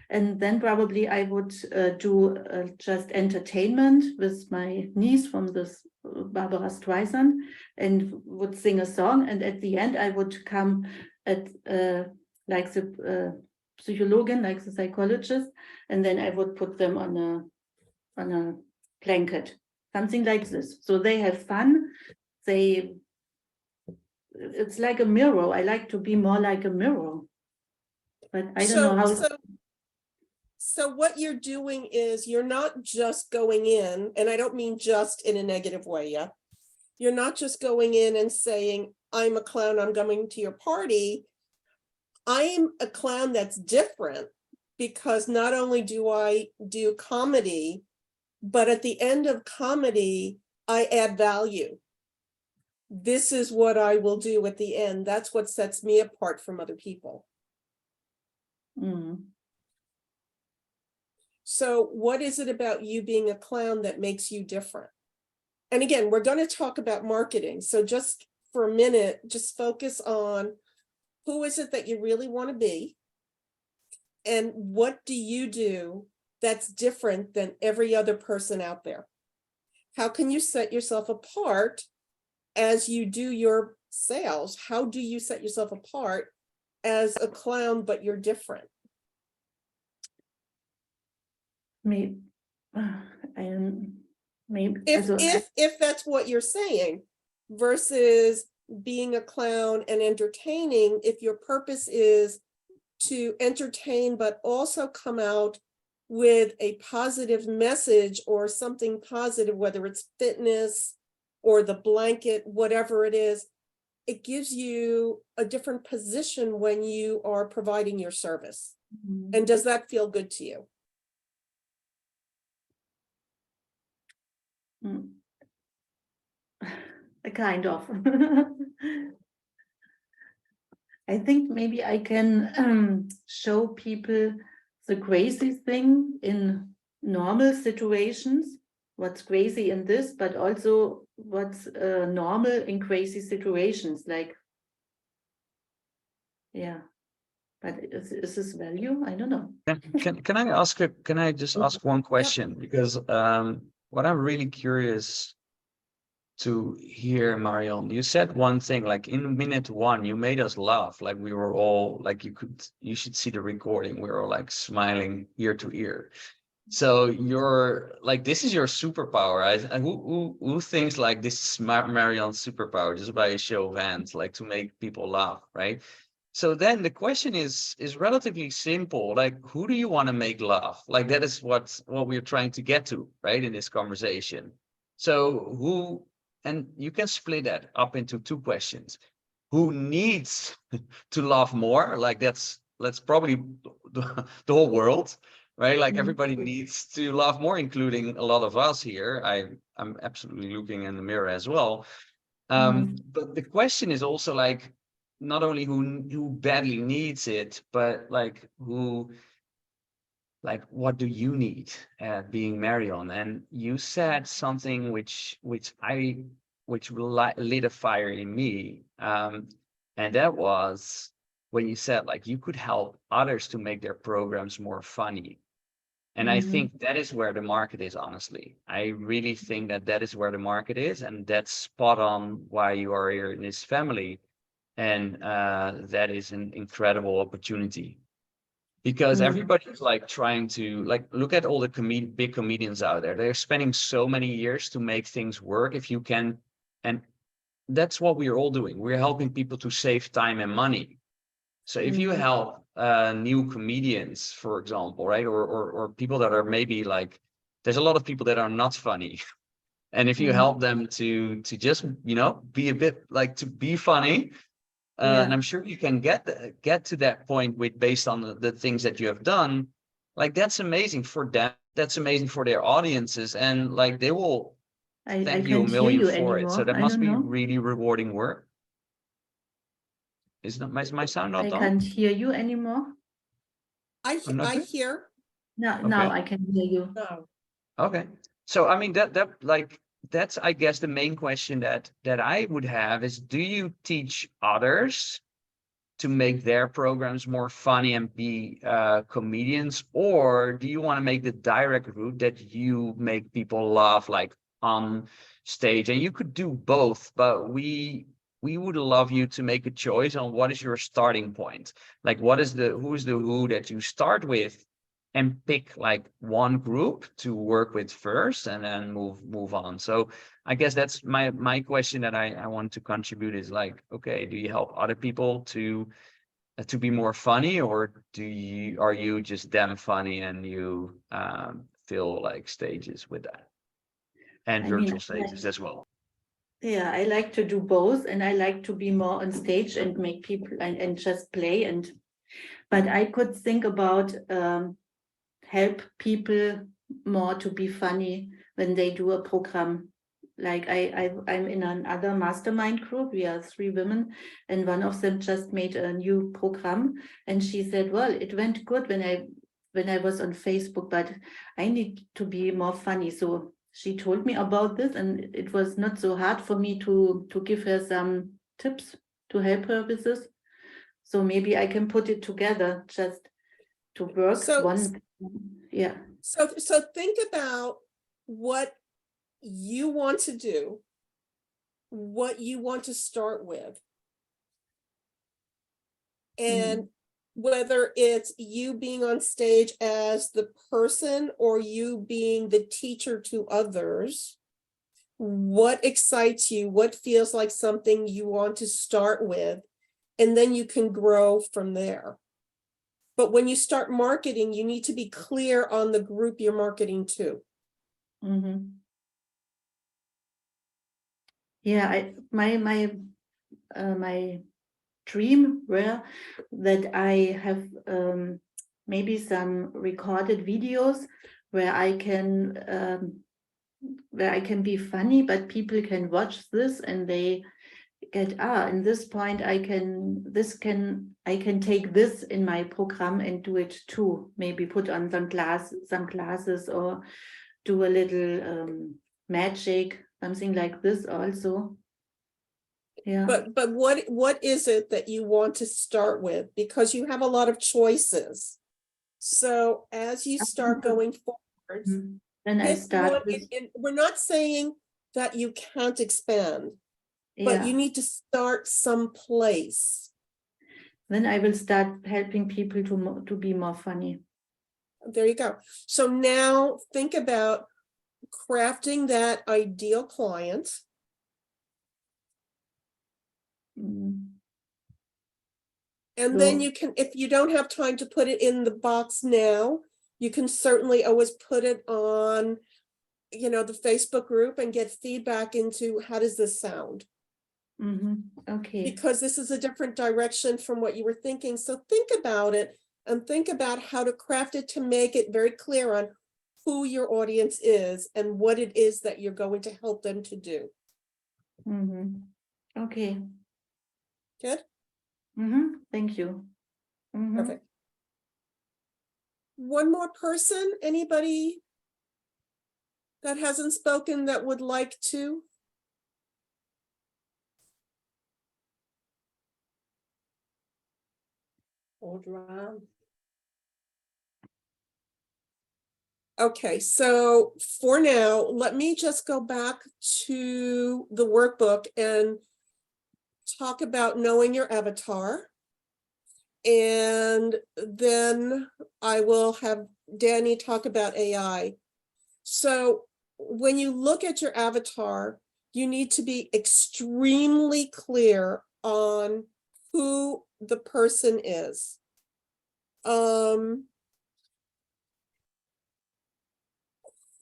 And then probably I would do just entertainment with my niece from this Barbara Streisand, and would sing a song. And at the end, I would come at like the psychologist, like the psychologist, and then I would put them on a blanket, something like this. So they have fun. It's like a mirror. I like to be more like a mirror, but I don't know how. So what you're doing is you're not just going in, and I don't mean just in a negative way, yeah. You're not just going in and saying, I'm a clown, I'm coming to your party. I'm a clown that's different, because not only do I do comedy, but at the end of comedy, I add value. This is what I will do at the end. That's what sets me apart from other people. Mm. So what is it about you being a clown that makes you different? And again, we're going to talk about marketing. So just for a minute, just focus on who is it that you really want to be? And what do you do that's different than every other person out there? How can you set yourself apart as you do your sales? How do you set yourself apart as a clown, but you're different? Maybe, If that's what you're saying, versus being a clown and entertaining, if your purpose is to entertain, but also come out with a positive message or something positive, whether it's fitness or the blanket, whatever it is, it gives you a different position when you are providing your service. And does that feel good to you? Kind of. I think maybe I can show people the crazy thing in normal situations, what's crazy in this, but also what's normal in crazy situations, like, yeah. But is this value? I don't know. Can I just ask one question? Because what I'm really curious to hear, Marion, you said one thing, like in minute one, you made us laugh. Like we were all like, you should see the recording. We were all like smiling ear to ear. So you're like, this is your superpower. Who thinks like this is Marion's superpower just by a show of hands, like to make people laugh, right? So then the question is relatively simple. Like, who do you want to make laugh? Like that is what we're trying to get to, right, in this conversation. So who, and you can split that up into two questions. Who needs to laugh more? Like that's probably the whole world, right? Like everybody needs to laugh more, including a lot of us here. I'm absolutely looking in the mirror as well. But the question is also like, not only who badly needs it, but like who, like what do you need being Marion? And you said something which lit a fire in me, and that was when you said like you could help others to make their programs more funny. And I think that is where the market is, honestly. I really think that is where the market is, and that's spot on why you are here in this family. And that is an incredible opportunity. because Mhm. everybody's like trying to like look at all the big comedians out there. They're spending so many years to make things work. If you can, and that's what we're all doing. We're helping people to save time and money. So if you Mhm. help new comedians, for example, right, or people that are maybe like, there's a lot of people that are not funny, and if you Mhm. help them to just be a bit like to be funny, Yeah. and I'm sure you can get to that point with based on the things that you have done, like that's amazing for them. That's amazing for their audiences, and like they will I thank you a can't hear million you for it. So anymore. that I must don't be know. really rewarding work. Is not my sound not I on? can't hear you anymore. I'm not I good? hear, Now Okay. I can hear you. no, Okay. So I mean that like that's I guess the main question that I would have is, do you teach others to make their programs more funny and be comedians, or do you want to make the direct route that you make people laugh like on stage? And you could do both, but we would love you to make a choice on what is your starting point. Like who's the who that you start with, and pick like one group to work with first and then move on. So I guess that's my question that I want to contribute is like, okay, do you help other people to be more funny, or are you just damn funny and you fill like stages with that, and I mean, virtual stages as well? yeah, I like to do both, and I like to be more on stage and make people and just play. But I could think about help people more to be funny when they do a program. Like I'm in another mastermind group. We are 3 women, and one of them just made a new program, and she said, "Well, it went good when I was on Facebook, but I need to be more funny." So she told me about this, and it was not so hard for me to give her some tips to help her with this. So maybe I can put it together just to work So- one. Yeah. so think about what you want to do, what you want to start with. And whether it's you being on stage as the person or you being the teacher to others, what excites you, what feels like something you want to start with, and then you can grow from there. But when you start marketing, you need to be clear on the group you're marketing to. Mhm. Yeah, my dream were that I have maybe some recorded videos where I can be funny, but people can watch this and they get, in this point I can take this in my program and do it too. Maybe put on some classes or do a little magic, something like this also. Yeah. But what is it that you want to start with? Because you have a lot of choices. So as you start going forward, Then I pick start one, with, and we're not saying that you can't expand, but you yeah. need to start someplace. Then I will start helping people to be more funny. There you go. So now think about crafting that ideal client. Mm. And then So- you can, if you don't have time to put it in the box now, you can certainly always put it on, the Facebook group and get feedback into how does this sound? Okay. Because this is a different direction from what you were thinking. So think about it and think about how to craft it to make it very clear on who your audience is and what it is that you're going to help them to do. Okay. Good? Thank you. Perfect. One more person, anybody that hasn't spoken that would like to? Hold around. Okay, so for now, let me just go back to the workbook and talk about knowing your avatar. And then I will have Danny talk about AI. So when you look at your avatar, you need to be extremely clear on who the person is.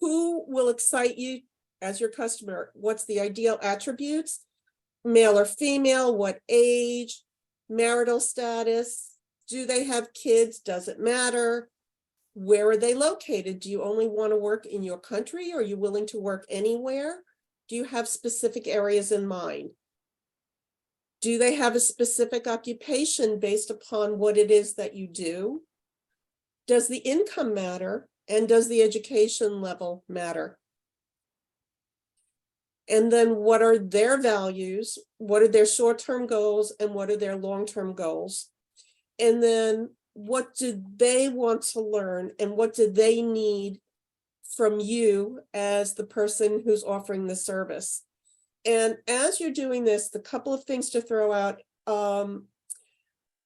Who will excite you as your customer? What's the ideal attributes? Male or female, what age, marital status, do they have kids? Does it matter? Where are they located? Do you only want to work in your country? Or are you willing to work anywhere? Do you have specific areas in mind? Do they have a specific occupation based upon what it is that you do? Does the income matter? And does the education level matter? And then what are their values? What are their short-term goals? And what are their long-term goals? And then what do they want to learn? And what do they need from you as the person who's offering the service? And as you're doing this, the couple of things to throw out,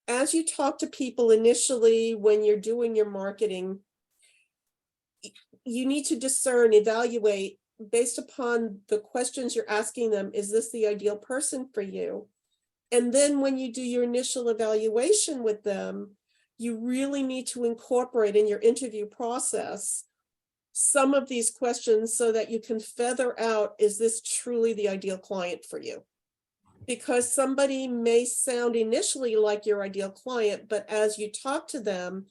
as you talk to people initially, when you're doing your marketing, you need to discern, evaluate based upon the questions you're asking them, is this the ideal person for you? And then when you do your initial evaluation with them, you really need to incorporate in your interview process some of these questions so that you can feather out, is this truly the ideal client for you? Because somebody may sound initially like your ideal client, but as you talk to them,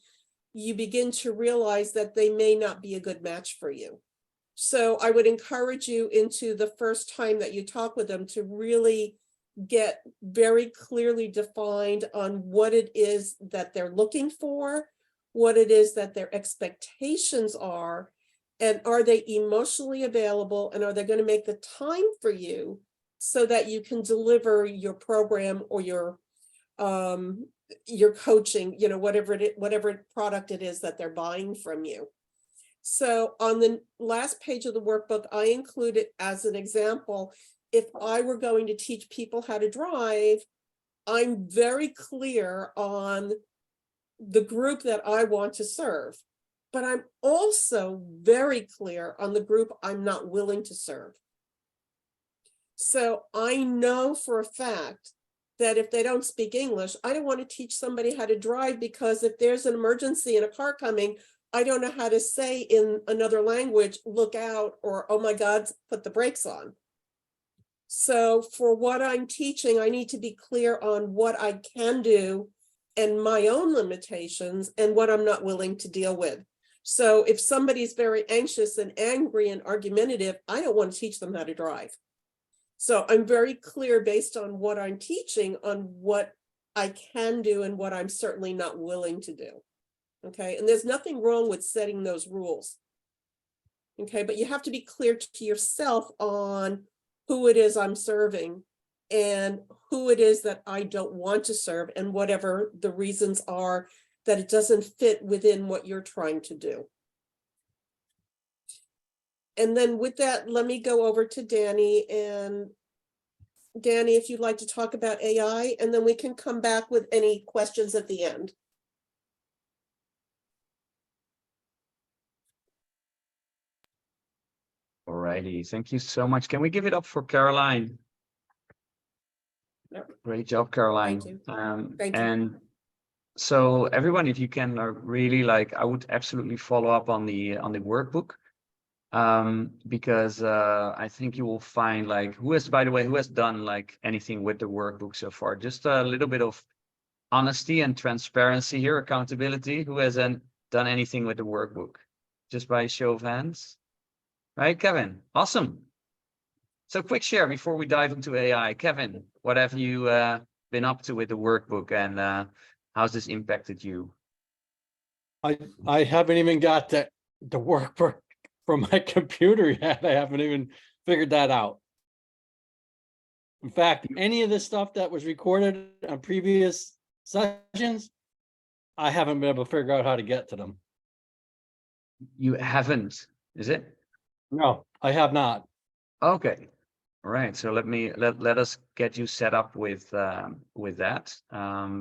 you begin to realize that they may not be a good match for you. So I would encourage you into the first time that you talk with them to really get very clearly defined on what it is that they're looking for, what it is that their expectations are, and are they emotionally available, and are they going to make the time for you so that you can deliver your program or your coaching, you know, whatever product it is that they're buying from you. So on the last page of the workbook, I included as an example, if I were going to teach people how to drive, I'm very clear on the group that I want to serve, but I'm also very clear on the group I'm not willing to serve. So I know for a fact that if they don't speak English, I don't want to teach somebody how to drive, because if there's an emergency in a car coming, I don't know how to say in another language, look out, or, oh my God, put the brakes on. So for what I'm teaching, I need to be clear on what I can do and my own limitations and what I'm not willing to deal with. So if somebody's very anxious and angry and argumentative, I don't want to teach them how to drive. So I'm very clear based on what I'm teaching on what I can do and what I'm certainly not willing to do. Okay, and there's nothing wrong with setting those rules. Okay, but you have to be clear to yourself on who it is I'm serving and who it is that I don't want to serve, and whatever the reasons are that it doesn't fit within what you're trying to do. And then with that, let me go over to Danny. And Danny, if you'd like to talk about AI, and then we can come back with any questions at the end. Alrighty, thank you so much. Can we give it up for Caroline? Yep. Great job, Caroline. Thank you. Thank you. And so everyone, if you can really I would absolutely follow up on the workbook, because I think you will find who has done anything with the workbook so far. Just a little bit of honesty and transparency here, accountability. Who hasn't done anything with the workbook? Just by show of hands. Right, Kevin? Awesome. So quick share before we dive into AI. Kevin, what have you been up to with the workbook, and how's this impacted you? I haven't even got the workbook from my computer yet. I haven't even figured that out. In fact, any of the stuff that was recorded on previous sessions, I haven't been able to figure out how to get to them. You haven't, is it? No, I have not. Okay. All right, so let us get you set up with that,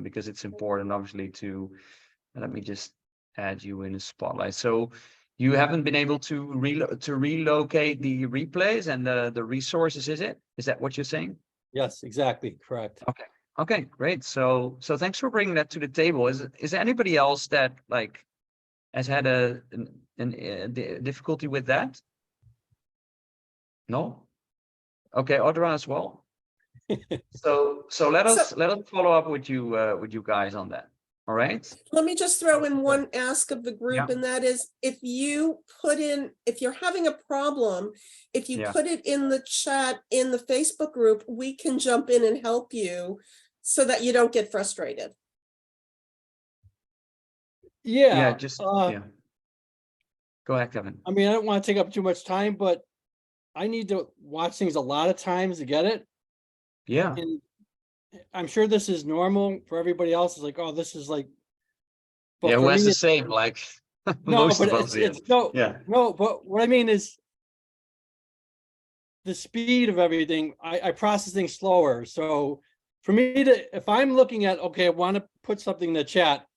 because it's important, obviously, to let me just add you in a spotlight. So you haven't been able to relocate the replays and the resources, is it? Is that what you're saying? Yes, exactly, correct. Okay. Okay, great. So thanks for bringing that to the table. Is there anybody else that like has had a difficulty with that? No? Okay, Audra as well. So let us follow up with you guys on that. All right. Let me just throw in one ask of the group, Yeah. and that is if you're having a problem, if you Yeah. put it in the chat in the Facebook group, we can jump in and help you so that you don't get frustrated. Yeah, Yeah. Go ahead, Kevin. I mean, I don't want to take up too much time, but I need to watch things a lot of times to get it. Yeah. And I'm sure this is normal for everybody else. It's like, oh, this is like. But Yeah, who for has me, the it's- same, like No, most but of us. it's Yeah. no, but what I mean is the speed of everything, I process things slower. So for me to, if I'm looking at, okay, I want to put something in the chat,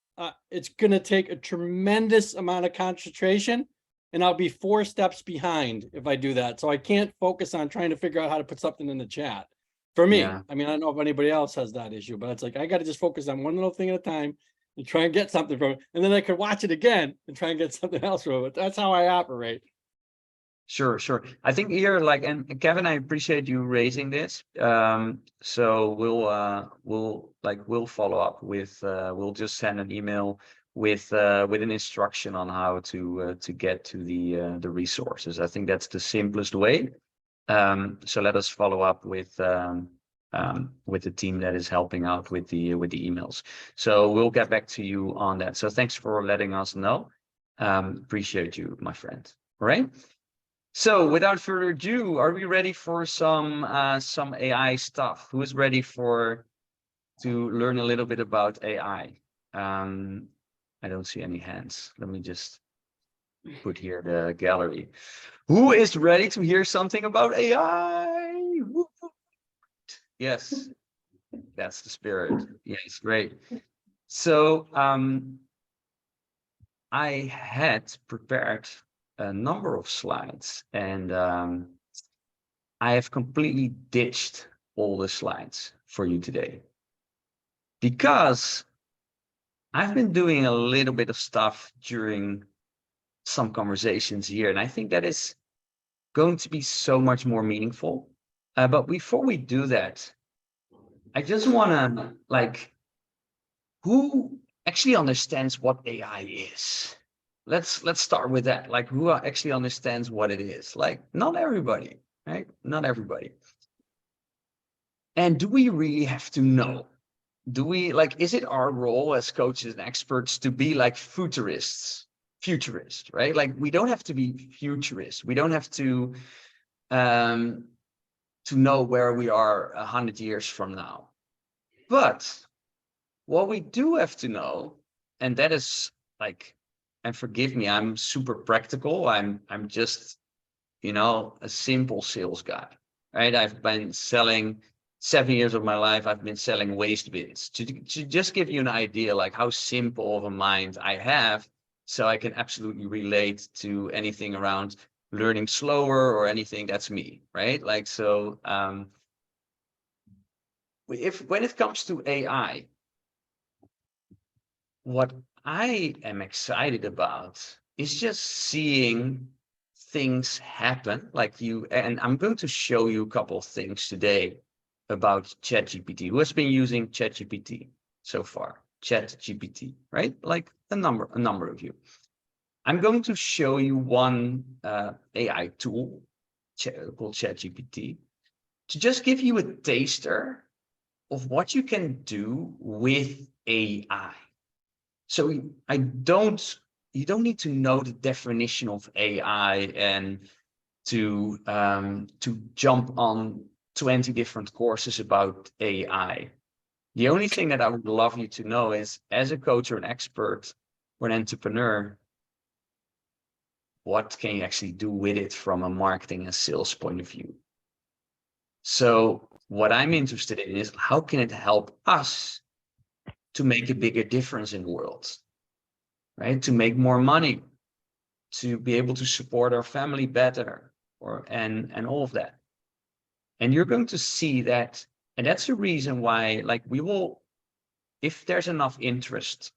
it's going to take a tremendous amount of concentration, and I'll be 4 steps behind if I do that. So I can't focus on trying to figure out how to put something in the chat. For me, Yeah. I mean, I don't know if anybody else has that issue, but it's like, I got to just focus on one little thing at a time and try and get something from it. And then I could watch it again and try and get something else from it. That's how I operate. Sure. I think here, like, and Kevin, I appreciate you raising this. So we'll follow up with we'll just send an email with an instruction on how to get to the resources. I think that's the simplest way. So let us follow up with the team that is helping out with the emails. So we'll get back to you on that. So thanks for letting us know. Appreciate you, my friend. All right. So without further ado, are we ready for some AI stuff? Who is ready to learn a little bit about AI? I don't see any hands. Let me just put here the gallery. Who is ready to hear something about AI? Woo, woo. Yes, that's the spirit. Yes, great. So I had prepared a number of slides, and I have completely ditched all the slides for you today because I've been doing a little bit of stuff during some conversations here, and I think that is going to be so much more meaningful. But before we do that, I just want to, like, who actually understands what AI is? Let's start with that. Like, who actually understands what it is? Like, not everybody, right? Not everybody. And do we really have to know? Do we, like, is it our role as coaches and experts to be like futurists, right? Like, we don't have to be futurists. We don't have to know where we are 100 years from now. But what we do have to know, and that is like, and forgive me, I'm super practical. I'm just, a simple sales guy, right? I've been selling 7 years of my life. I've been selling waste bins to just give you an idea, like how simple of a mind I have. So I can absolutely relate to anything around learning slower or anything. That's me, right? Like, so, when it comes to AI, what I am excited about is just seeing things happen like you, and I'm going to show you a couple of things today about ChatGPT. Who has been using ChatGPT so far? ChatGPT, right? Like a number of you. I'm going to show you one AI tool called ChatGPT to just give you a taster of what you can do with AI. So you don't need to know the definition of AI and to jump on 20 different courses about AI. The only thing that I would love you to know is, as a coach or an expert or an entrepreneur, what can you actually do with it from a marketing and sales point of view? So what I'm interested in is how can it help us to make a bigger difference in the world, right? To make more money, to be able to support our family better, and all of that. And you're going to see that, and that's the reason why, like, we will, if there's enough interest,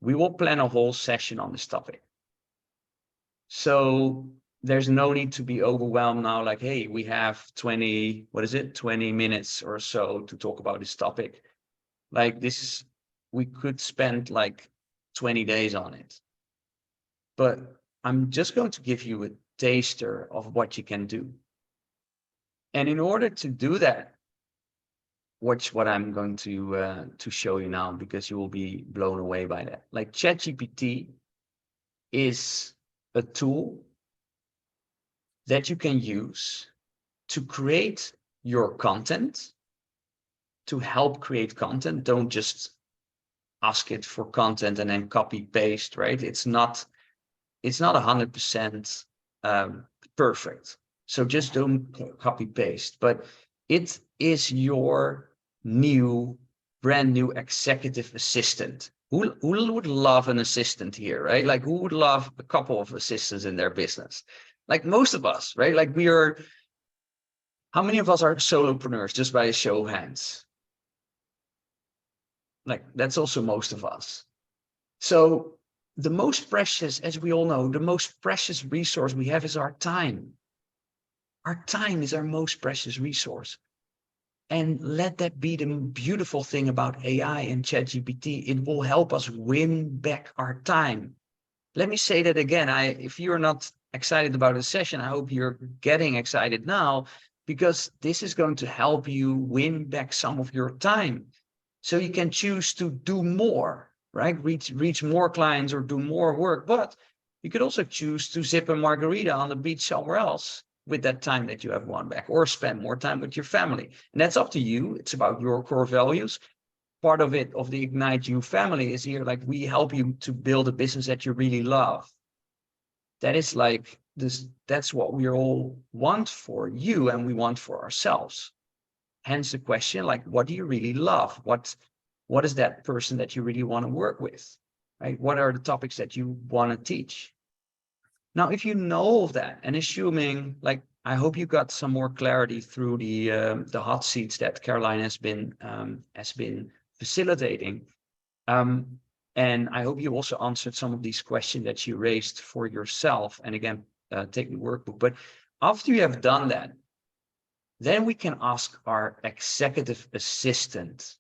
we will plan a whole session on this topic. So there's no need to be overwhelmed now, like, hey, we have 20 minutes or so to talk about this topic. Like, this is, we could spend like 20 days on it. But I'm just going to give you a taster of what you can do. And in order to do that, watch what I'm going to show you now, because you will be blown away by that. Like, ChatGPT is a tool that you can use to create your content, to help create content. Don't just ask it for content and then copy paste, right? It's not 100% perfect. So just don't copy paste, but it is your brand new executive assistant. Who would love an assistant here, right? Like, who would love a couple of assistants in their business? Like, most of us, right? Like, how many of us are solopreneurs, just by a show of hands? Like, that's also most of us. So the most precious, as we all know, the most precious resource we have is our time. Our time is our most precious resource. And let that be the beautiful thing about AI and ChatGPT. It will help us win back our time. Let me say that again. If you're not excited about the session, I hope you're getting excited now, because this is going to help you win back some of your time. So you can choose to do more, right? Reach more clients or do more work. But you could also choose to sip a margarita on the beach somewhere else with that time that you have won back, or spend more time with your family. And that's up to you. It's about your core values. Part of it, of the Ignite You family, is here, like, we help you to build a business that you really love. That is like this, that's what we all want for you, and we want for ourselves. Hence the question, like, what do you really love? What is that person that you really want to work with, right? What are the topics that you want to teach? Now, if you know all of that, and assuming, like, I hope you got some more clarity through the hot seats that Caroline has been facilitating, and I hope you also answered some of these questions that you raised for yourself. And again, take the workbook. But after you have done that, then we can ask our executive assistant,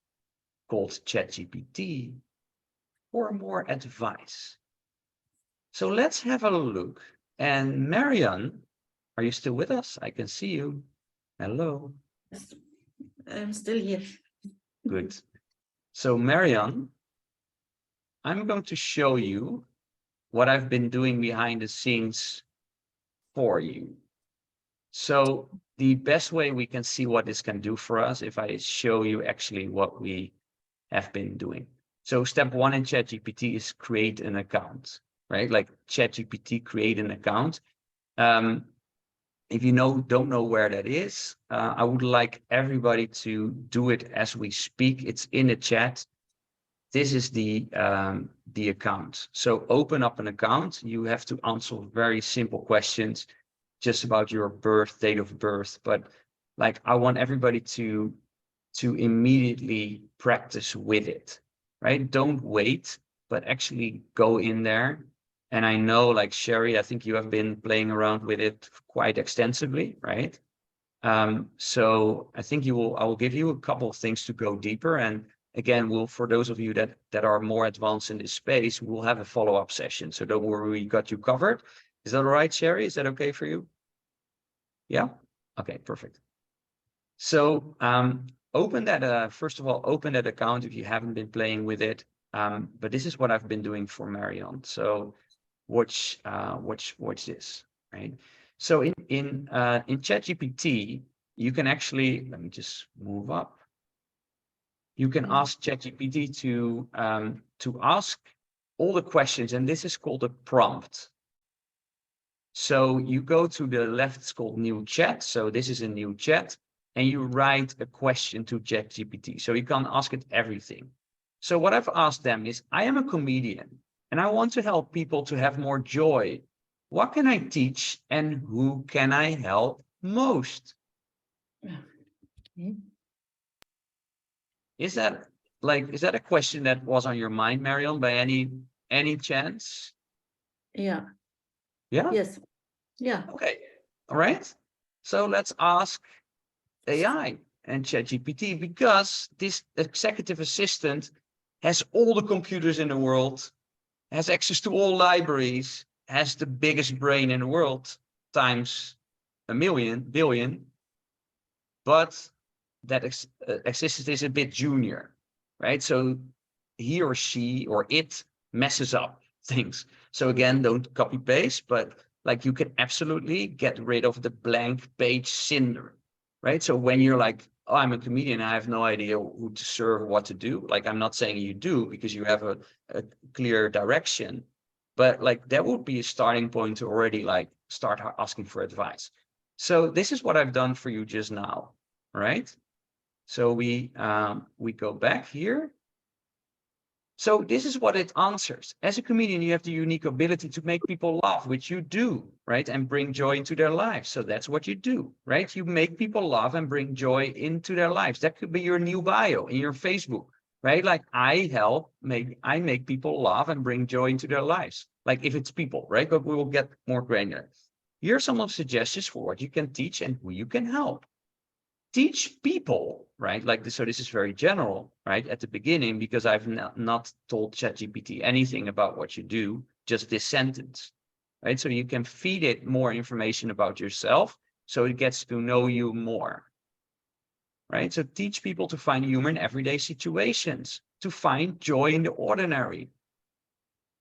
called ChatGPT, for more advice. So let's have a look. And Marianne, are you still with us? I can see you. Hello. Yes, I'm still here. Good. So Marianne, I'm going to show you what I've been doing behind the scenes for you. So the best way we can see what this can do for us, if I show you actually what we have been doing. So step one in ChatGPT is create an account, right? Like, ChatGPT, create an account. If you don't know where that is, I would like everybody to do it as we speak. It's in the chat. This is the account. So open up an account. You have to answer very simple questions, just about your date of birth. But, like, I want everybody to immediately practice with it, right? Don't wait, but actually go in there. And I know, like, Sherry, I think you have been playing around with it quite extensively, right? So I think I will give you a couple of things to go deeper. And again, for those of you that are more advanced in this space, we'll have a follow-up session. So don't worry, we got you covered. Is that all right, Sherry? Is that okay for you? Yeah? Okay, perfect. So open that, first of all, open that account if you haven't been playing with it. But this is what I've been doing for Marianne. So watch this, right? So in ChatGPT, you can actually, let me just move up. You can ask ChatGPT to ask all the questions, and this is called a prompt. So you go to the left, it's called new chat. So this is a new chat. and you write a question to ChatGPT. So you can ask it everything. So what I've asked them is, I am a comedian and I want to help people to have more joy. What can I teach and who can I help most? Is that a question that was on your mind, Marion, by any chance? Yeah, Yeah. yes, yeah. Okay. All right. So let's ask AI and ChatGPT, because this executive assistant has all the computers in the world, has access to all libraries, has the biggest brain in the world times a billion, but that assistant is a bit junior, right? So he or she or it messes up things. So again, don't copy paste, but like you can absolutely get rid of the blank page syndrome, right? So when you're like, oh, I'm a comedian, I have no idea who to serve, what to do. Like, I'm not saying you do, because you have a clear direction, but like that would be a starting point to already like start asking for advice. So this is what I've done for you just now, right? So we go back here. So this is what it answers. As a comedian, you have the unique ability to make people laugh, which you do, right? And bring joy into their lives. So that's what you do, right? You make people laugh and bring joy into their lives. That could be your new bio in your Facebook, right? Like I make people laugh and bring joy into their lives. Like if it's people, right? But we will get more granular. Here are some of the suggestions for what you can teach and who you can help. Teach people, right? Like this, so this is very general, right? At the beginning, because I've not told ChatGPT anything about what you do, just this sentence, right? So you can feed it more information about yourself, so it gets to know you more, right? So teach people to find humor in everyday situations, to find joy in the ordinary.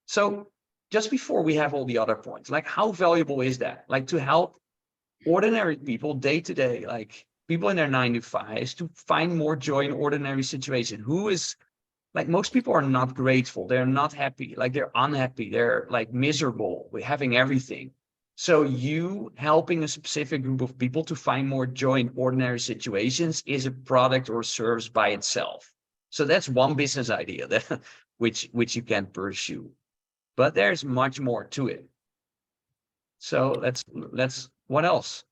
So just before we have all the other points, like how valuable is that? Like to help ordinary people day to day, like people in their 9-to-5s, to find more joy in ordinary situations. Who is like, most people are not grateful. They're not happy. Like they're unhappy. They're like miserable with having everything. So you helping a specific group of people to find more joy in ordinary situations is a product or service by itself. So that's one business idea that which you can pursue, but there's much more to it. So let's what else?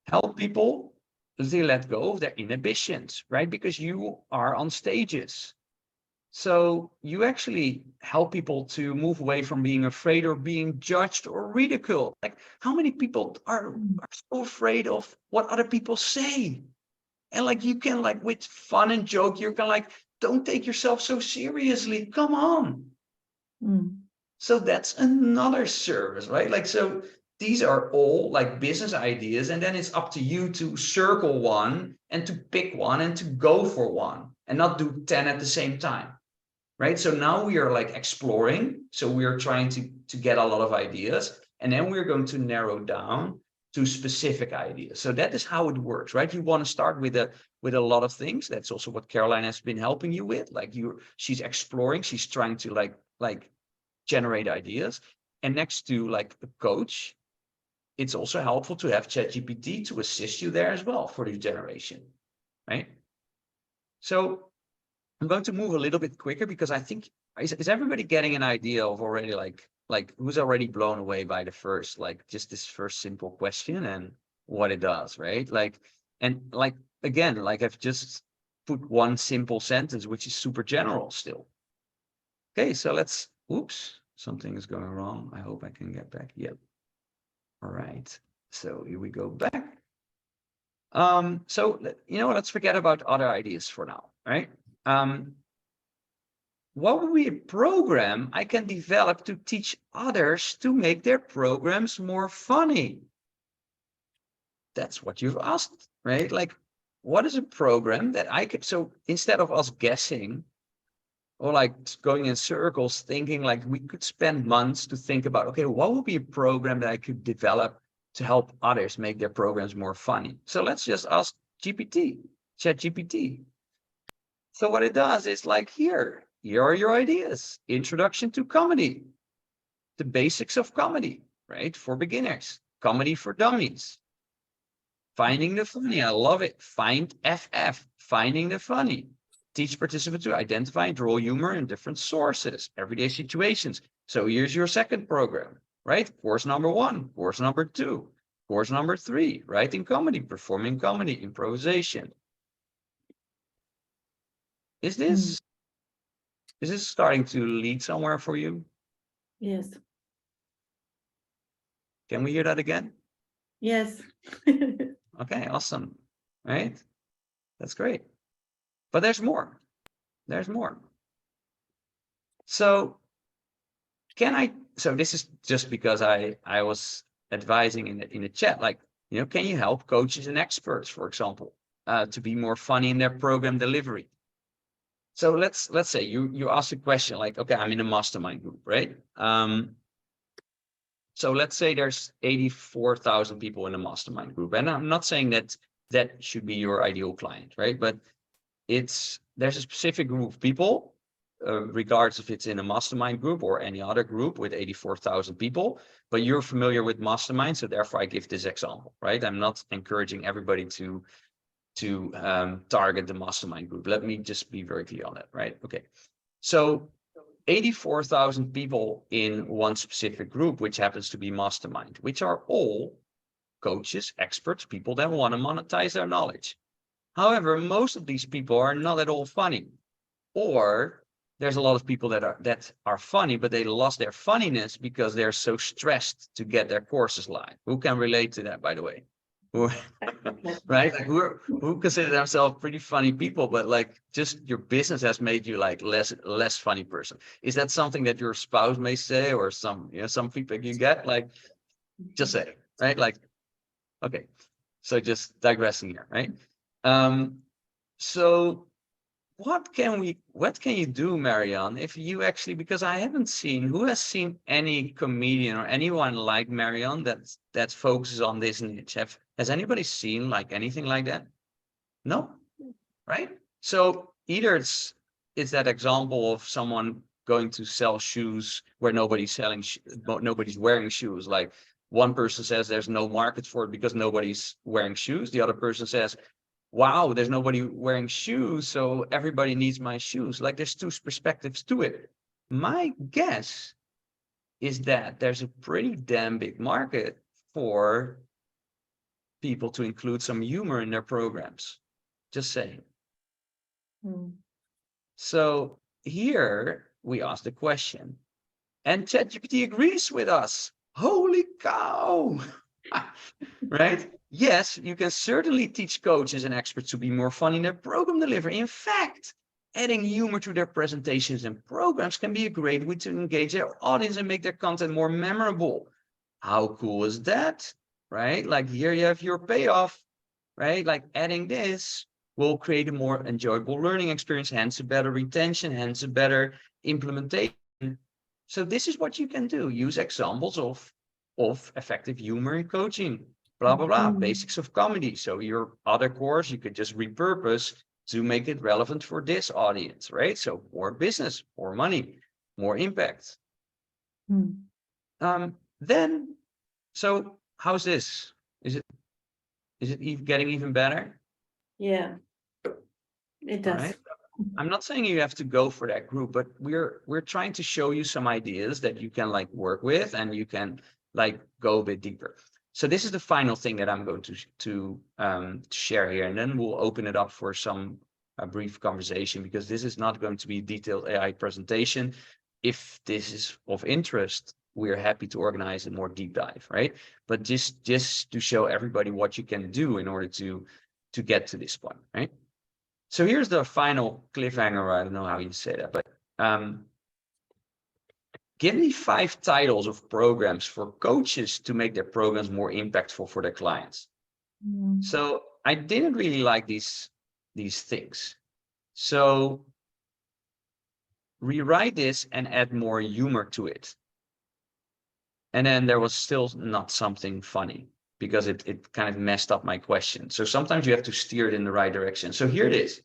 Help people to let go of their inhibitions, right? Because you are on stages. So you actually help people to move away from being afraid or being judged or ridiculed. Like how many people are so afraid of what other people say? And like you can, like with fun and joke, you can like, don't take yourself so seriously. Come on. So that's another service, right? Like, so these are all like business ideas, and then it's up to you to circle one and to pick one and to go for one and not do 10 at the same time, right? So now we are like exploring. So we are trying to get a lot of ideas, and then we're going to narrow down to specific ideas. So that is how it works, right? You want to start with a lot of things. That's also what Caroline has been helping you with. Like she's exploring, she's trying to like generate ideas. And next to like a coach, it's also helpful to have ChatGPT to assist you there as well for the generation, right? So I'm going to move a little bit quicker, because I think, is everybody getting an idea of already like who's already blown away by the first, like just this first simple question and what it does, right? Like, and like, again, like I've just put one simple sentence, which is super general still. Okay, so let's, oops, something is going wrong. I hope I can get back. Yep. All right, so here we go back. So, let's forget about other ideas for now, right? What would be a program I can develop to teach others to make their programs more funny? That's what you've asked, right? Like, what is a program that I could, so instead of us guessing or like going in circles, thinking, like we could spend months to think about, okay, what would be a program that I could develop to help others make their programs more funny? So let's just ask ChatGPT. So what it does is like, here are your ideas. Introduction to comedy, the basics of comedy, right? For beginners, comedy for dummies. Finding the funny. I love it. Find FF. Finding the funny. Teach participants to identify and draw humor in different sources, everyday situations. So here's your second program, right? Course number 1, course number 2, course number 3, writing comedy, performing comedy, improvisation. Is this starting to lead somewhere for you? Yes, Can we hear that again? yes. Okay, awesome. Right? That's great. But there's more. There's more. So this is just because I was advising in the chat, like, can you help coaches and experts, for example, to be more funny in their program delivery? So let's say you ask a question like, okay, I'm in a mastermind group, right? So let's say there's 84,000 people in a mastermind group, and I'm not saying that should be your ideal client, right? But there's a specific group of people, regardless if it's in a mastermind group or any other group with 84,000 people, but you're familiar with mastermind, so therefore I give this example, right? I'm not encouraging everybody to target the mastermind group. Let me just be very clear on that, right? Okay, so 84,000 people in one specific group, which happens to be mastermind, which are all coaches, experts, people that want to monetize their knowledge. However, most of these people are not at all funny, or there's a lot of people that are funny, but they lost their funniness because they're so stressed to get their courses live. Who can relate to that, by the way? Right? Like who consider themselves pretty funny people, but like just your business has made you like less funny person. Is that something that your spouse may say, or some feedback you get? Like, just say it, right? Like, okay. So just digressing here, right? So what can you do, Marianne, if you actually, because I haven't seen, who has seen any comedian or anyone like Marianne that focuses on this niche? Has anybody seen like anything like that? No, right? So either it's that example of someone going to sell shoes where nobody's wearing shoes. Like one person says there's no market for it because nobody's wearing shoes. The other person says, wow, there's nobody wearing shoes, so everybody needs my shoes. Like there's two perspectives to it. My guess is that there's a pretty damn big market for people to include some humor in their programs. Just saying. So here we ask the question, and ChatGPT agrees with us. Holy cow! Right? Yes, you can certainly teach coaches and experts to be more funny in their program delivery. In fact, adding humor to their presentations and programs can be a great way to engage their audience and make their content more memorable. How cool is that? Right? Like here you have your payoff, right? Like adding this will create a more enjoyable learning experience, hence a better retention, hence a better implementation. So this is what you can do. Use examples of effective humor in coaching, blah, blah, blah, basics of comedy. So your other course, you could just repurpose to make it relevant for this audience, right? So more business, more money, more impact. Then, so how's this? Is it getting even better? Yeah, it does. Right? I'm not saying you have to go for that group, but we're trying to show you some ideas that you can like work with, and you can like go a bit deeper. So this is the final thing that I'm going to share here, and then we'll open it up for some brief conversation, because this is not going to be a detailed AI presentation. If this is of interest, we're happy to organize a more deep dive, right? But just to show everybody what you can do in order to get to this point, right? So here's the final cliffhanger. I don't know how you say that, but give me 5 titles of programs for coaches to make their programs more impactful for their clients. So I didn't really like these things. So rewrite this and add more humor to it. And then there was still not something funny, because it kind of messed up my question. So sometimes you have to steer it in the right direction. So here it is.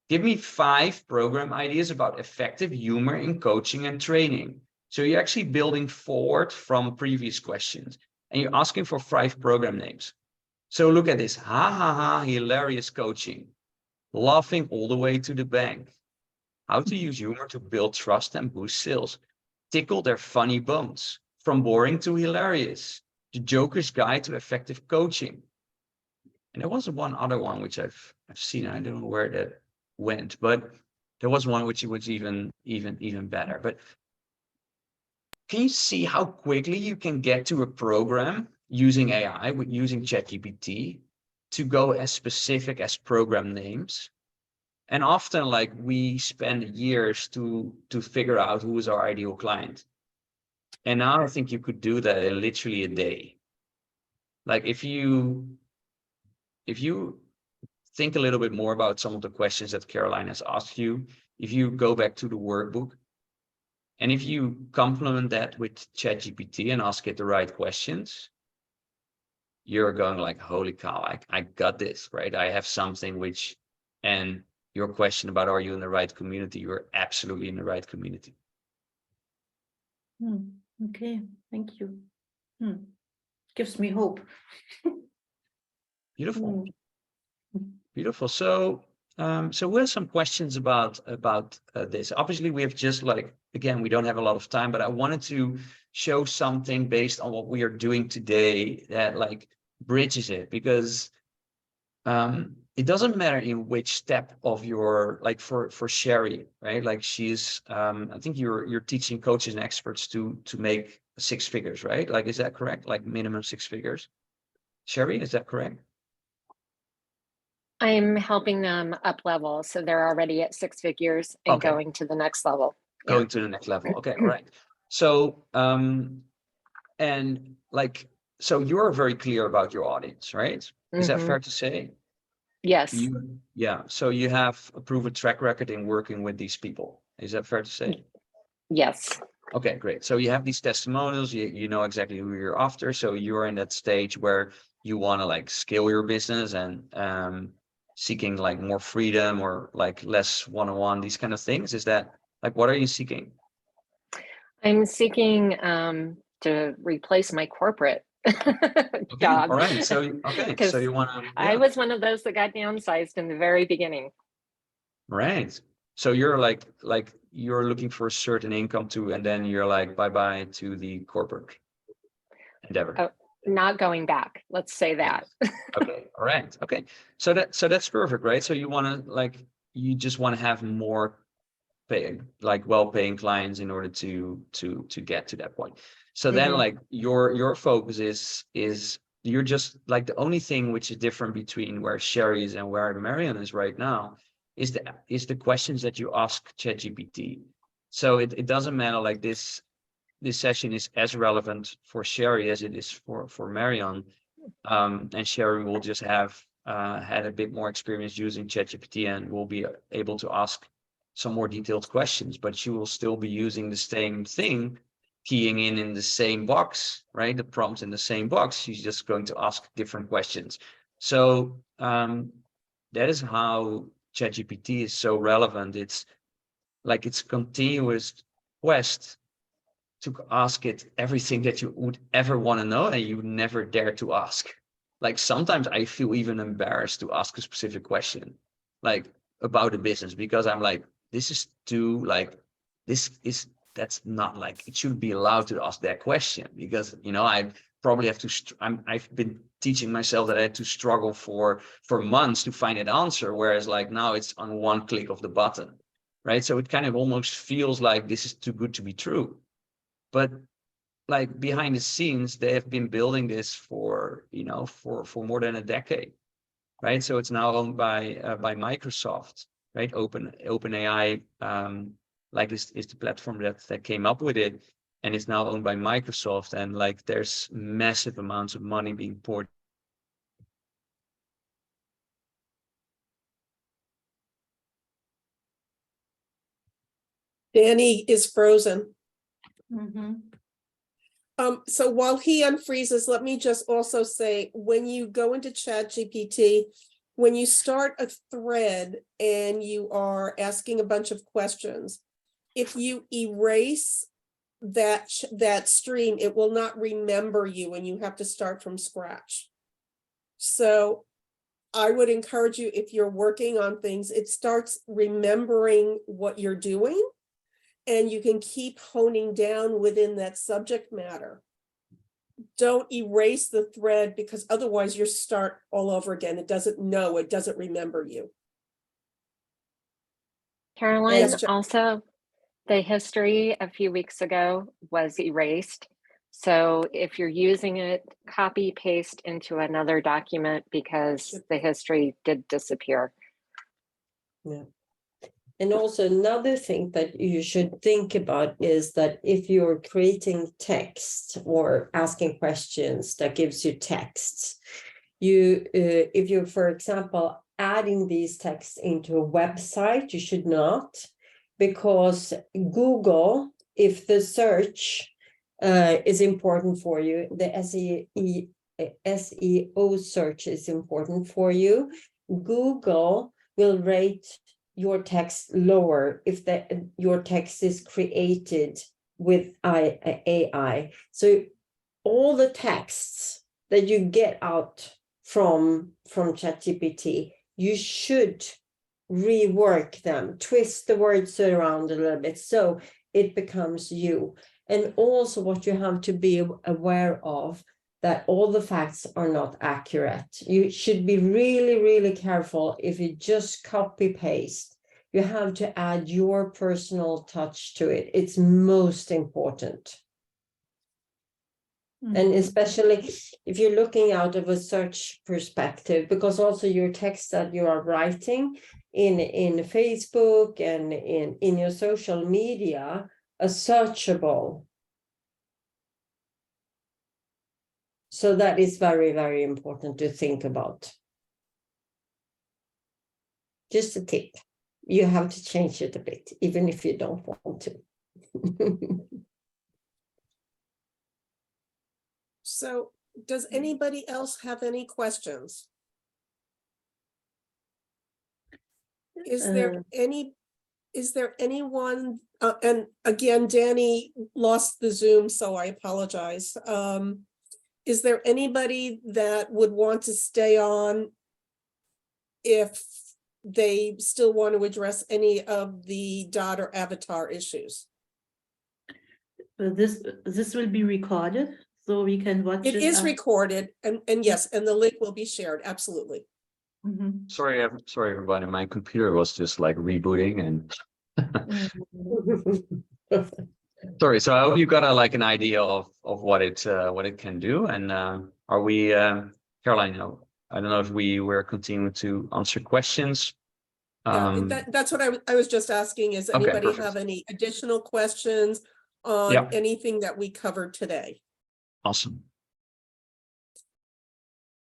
Give me 5 program ideas about effective humor in coaching and training. So you're actually building forward from previous questions, and you're asking for 5 program names. So look at this, ha ha ha, hilarious coaching, laughing all the way to the bank. How to use humor to build trust and boost sales. Tickle their funny bones, from boring to hilarious. The Joker's Guide to Effective Coaching. And there was one other one which I've seen. I don't know where that went, but there was one which was even better. But can you see how quickly you can get to a program using AI, using ChatGPT, to go as specific as program names? And often, like, we spend years to figure out who is our ideal client. And now I think you could do that in literally a day. Like, if you think a little bit more about some of the questions that Caroline has asked you, if you go back to the workbook, and if you complement that with ChatGPT and ask it the right questions, you're going like, holy cow, I got this, right? I have something which, and your question about are you in the right community, you're absolutely in the right community. Okay, thank you. Gives me hope. Beautiful. Beautiful. So so we have some questions about this. Obviously, we have just, like, again, we don't have a lot of time, but I wanted to show something based on what we are doing today that, like, bridges it, because it doesn't matter in which step of your, like, for Sherry, right? Like, she's I think you're teaching coaches and experts to make 6 figures, right? Like, is that correct? Like, minimum 6 figures. Sherry, is that correct? I'm helping them up level, so they're already at 6 figures and Okay. going to the next level. Yeah. Going to the next level. Okay, all right. So and, like, so you're very clear about your audience, right? Is that Mhm. fair to say? Yes. Yeah. So you have a proven track record in working with these people. Is that fair to say? Yes. Okay, great. So you have these testimonials, you know exactly who you're after. So you're in that stage where you want to, like, scale your business and seeking, like, more freedom or, like, less one-on-one, these kind of things. Is that, like, what are you seeking? I'm seeking to replace my corporate Okay, job. all right. So okay, so 'Cause you want to, I was one of those that got downsized in the very beginning. right. So you're like you're looking for a certain income too, and then you're like, bye-bye to the corporate endeavor. Oh, not going back. Let's say that. Okay, all right. Okay. So that's perfect, right? So you want to, like, you just want to have more paying, like, well-paying clients in order to get to that point. So then, Mhm. like, your focus is you're just, like, the only thing which is different between where Sherry is and where Marion is right now is the questions that you ask ChatGPT. So it doesn't matter, like, this session is as relevant for Sherry as it is for Marion. And Sherry will just have had a bit more experience using ChatGPT and will be able to ask some more detailed questions, but she will still be using the same thing, keying in the same box, right? The prompt in the same box. She's just going to ask different questions. So that is how ChatGPT is so relevant. It's like it's continuous quest to ask it everything that you would ever want to know and you never dare to ask. Like, sometimes I feel even embarrassed to ask a specific question, like, about a business, because I'm like, this is too, like, that's not, like, it shouldn't be allowed to ask that question, because, you know, I probably have to I've been teaching myself that I had to struggle for months to find an answer, whereas, like, now it's on one click of the button, right? So it kind of almost feels like this is too good to be true. But, like, behind the scenes, they have been building this for, you know, for more than a decade, right? So it's now owned by Microsoft, right? OpenAI, like, this is the platform that came up with it, and it's now owned by Microsoft, and, like, there's massive amounts of money being poured. Danny is frozen. Mhm. So while he unfreezes, let me just also say, when you go into ChatGPT, when you start a thread and you are asking a bunch of questions, if you erase that stream, it will not remember you and you have to start from scratch. So I would encourage you, if you're working on things, it starts remembering what you're doing, and you can keep honing down within that subject matter. Don't erase the thread, because otherwise you start all over again. It doesn't know, it doesn't remember you. Caroline, Yes, Jo- also, the history a few weeks ago was erased. So if you're using it, copy paste into another document because the history did disappear. And also another thing that you should think about is that if you're creating text or asking questions that gives you text, if you're, for example, adding these texts into a website, you should not, because Google, if the search is important for you, the SEO search is important for you, Google will rate your text lower if your text is created with AI. So all the texts that you get out from ChatGPT, you should rework them, twist the words around a little bit so it becomes you. And also what you have to be aware of, that all the facts are not accurate. You should be really, really careful if you just copy paste. You have to add your personal touch to it. It's most important. And especially if you're looking out of a search perspective, because also your text that you are writing in Facebook and in your social media are searchable. So that is very, very important to think about. Just a tip. You have to change it a bit, even if you don't want to. So does anybody else have any questions? Is there anyone, and again, Danny lost the Zoom, so I apologize. Is there anybody that would want to stay on if they still want to address any of the dot or avatar issues? This will be recorded, so we can watch it. It is recorded, and yes, and the link will be shared, absolutely. Mhm. Sorry, everybody. My computer was just like rebooting and sorry. So I hope you got an idea of what it can do. And are we, Caroline? I don't know if we were continuing to answer questions. That's what I was just asking. Is Okay, anybody perfect. have any additional questions on Yeah. anything that we covered today? Awesome.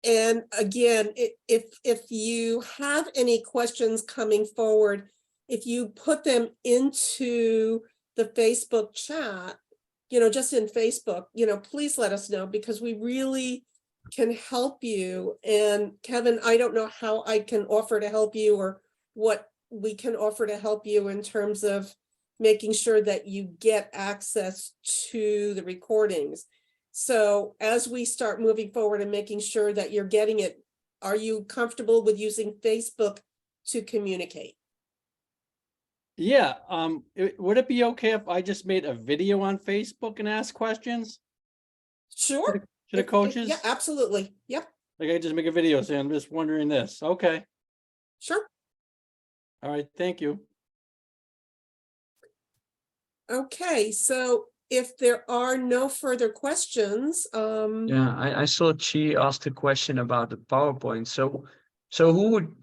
And again, if you have any questions coming forward, if you put them into the Facebook chat, just in Facebook, please let us know, because we really can help you. And Kevin, I don't know how I can offer to help you, or what we can offer to help you in terms of making sure that you get access to the recordings. So as we start moving forward and making sure that you're getting it, are you comfortable with using Facebook to communicate? Yeah, would it be okay if I just made a video on Facebook and asked questions Sure. to the coaches? Yeah, absolutely. Yep, Like I just make a video saying, I'm just wondering this. Okay, sure. all right, thank you. Okay, so if there are no further questions, Yeah, I saw Chi asked a question about the PowerPoint. So who would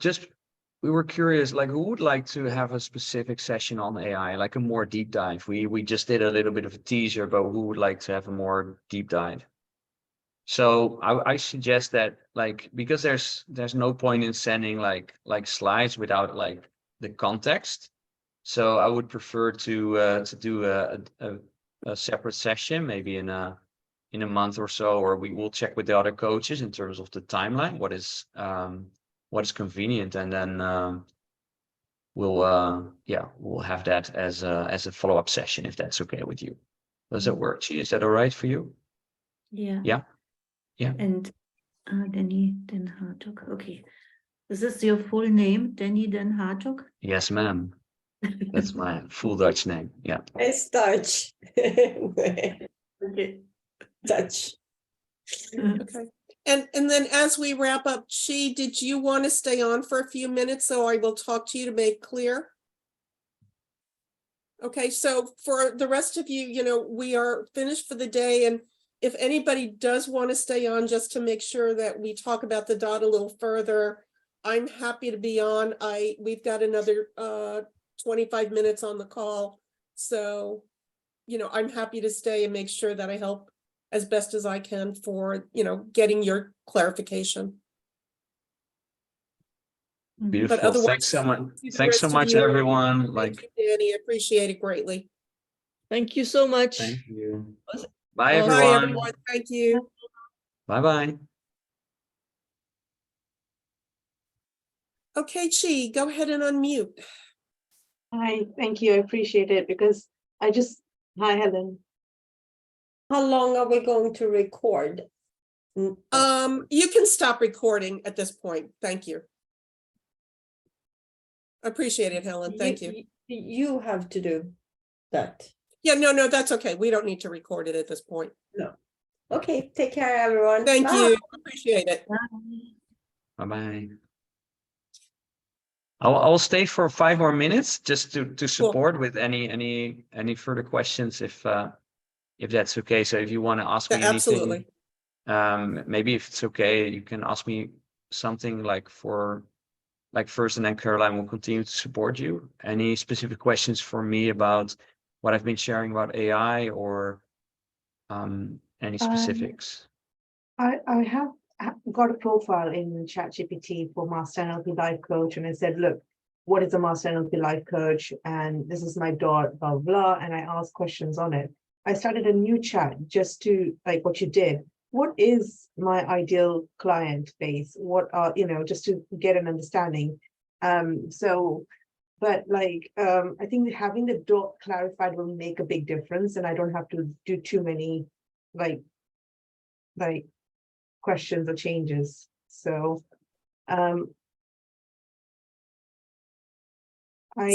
we were curious, who would like to have a specific session on AI, like a more deep dive? We just did a little bit of a teaser, but who would like to have a more deep dive? So I suggest that, because there's no point in sending like slides without the context. So I would prefer to do a separate session, maybe in a month or so, or we will check with the other coaches in terms of the timeline, what is convenient, and then we'll have that as a follow-up session, if that's okay with you. Does that work? Is that all right for you? Yeah. Yeah. And Danny Den Hartog. Okay. Is this your full name, Danny Den Hartog? Yes, ma'am. That's my full Dutch name. Yeah. It's Dutch. Okay. Dutch. Okay. And then as we wrap up, Chi, did you want to stay on for a few minutes? So I will talk to you to make clear. Okay, so for the rest of you, you know, we are finished for the day. And if anybody does want to stay on just to make sure that we talk about the dot a little further, I'm happy to be on. We've got another 25 minutes on the call. So, you know, I'm happy to stay and make sure that I help as best as I can for, you know, getting your clarification. Beautiful. otherwise, Thanks so much. the Thanks so rest of much, you- everyone. Thank Like, you, Danny, I appreciate it greatly. Thank you so much. thank you. Was- Bye, Bye, Bye, everyone. everyone. Thank you. Bye-bye. Okay, Chi, go ahead and unmute. Hi, thank you. I appreciate it because hi, Helen. How long are we going to record? You can stop recording at this point. Thank you. Appreciate it, Helen. Thank you. You have to do that. Yeah, no, that's okay. We don't need to record it at this point. Okay, take care, everyone. Thank Bye. you. Appreciate it. Bye-bye. I'll stay for 5 more minutes just to support with any further questions if that's okay. So if you want to ask me Yeah, anything, absolutely. maybe if it's okay, you can ask me something like first, and then Caroline will continue to support you. Any specific questions for me about what I've been sharing about AI or any specifics? I have got a profile in ChatGPT for Master NLP Life Coach, and I said, look, what is a Master NLP Life Coach? And this is my dot, blah, blah, and I asked questions on it. I started a new chat just to, like what you did. What is my ideal client base? What are, just to get an understanding. But I think having the dot clarified will make a big difference, and I don't have to do too many like questions or changes. So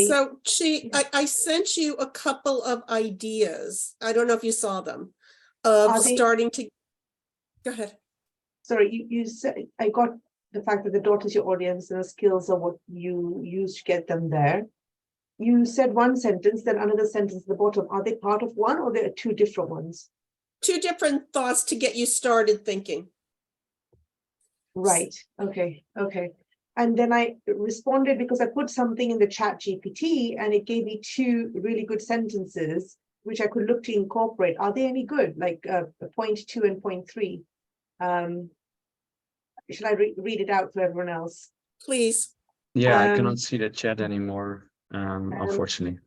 So Chi, I sent you a couple of ideas. I don't know if you saw them. Of starting to go ahead. Sorry, you said I got the fact that the dot is your audience and the skills are what you use to get them there. You said one sentence, then another sentence at the bottom. Are they part of one or there are two different ones? Two different thoughts to get you started thinking. Right. Okay. And then I responded because I put something in the ChatGPT and it gave me two really good sentences, which I could look to incorporate. Are they any good? Like point 2 and point 3. Should I read it out to everyone else? Please. Yeah, I cannot see the chat anymore, unfortunately.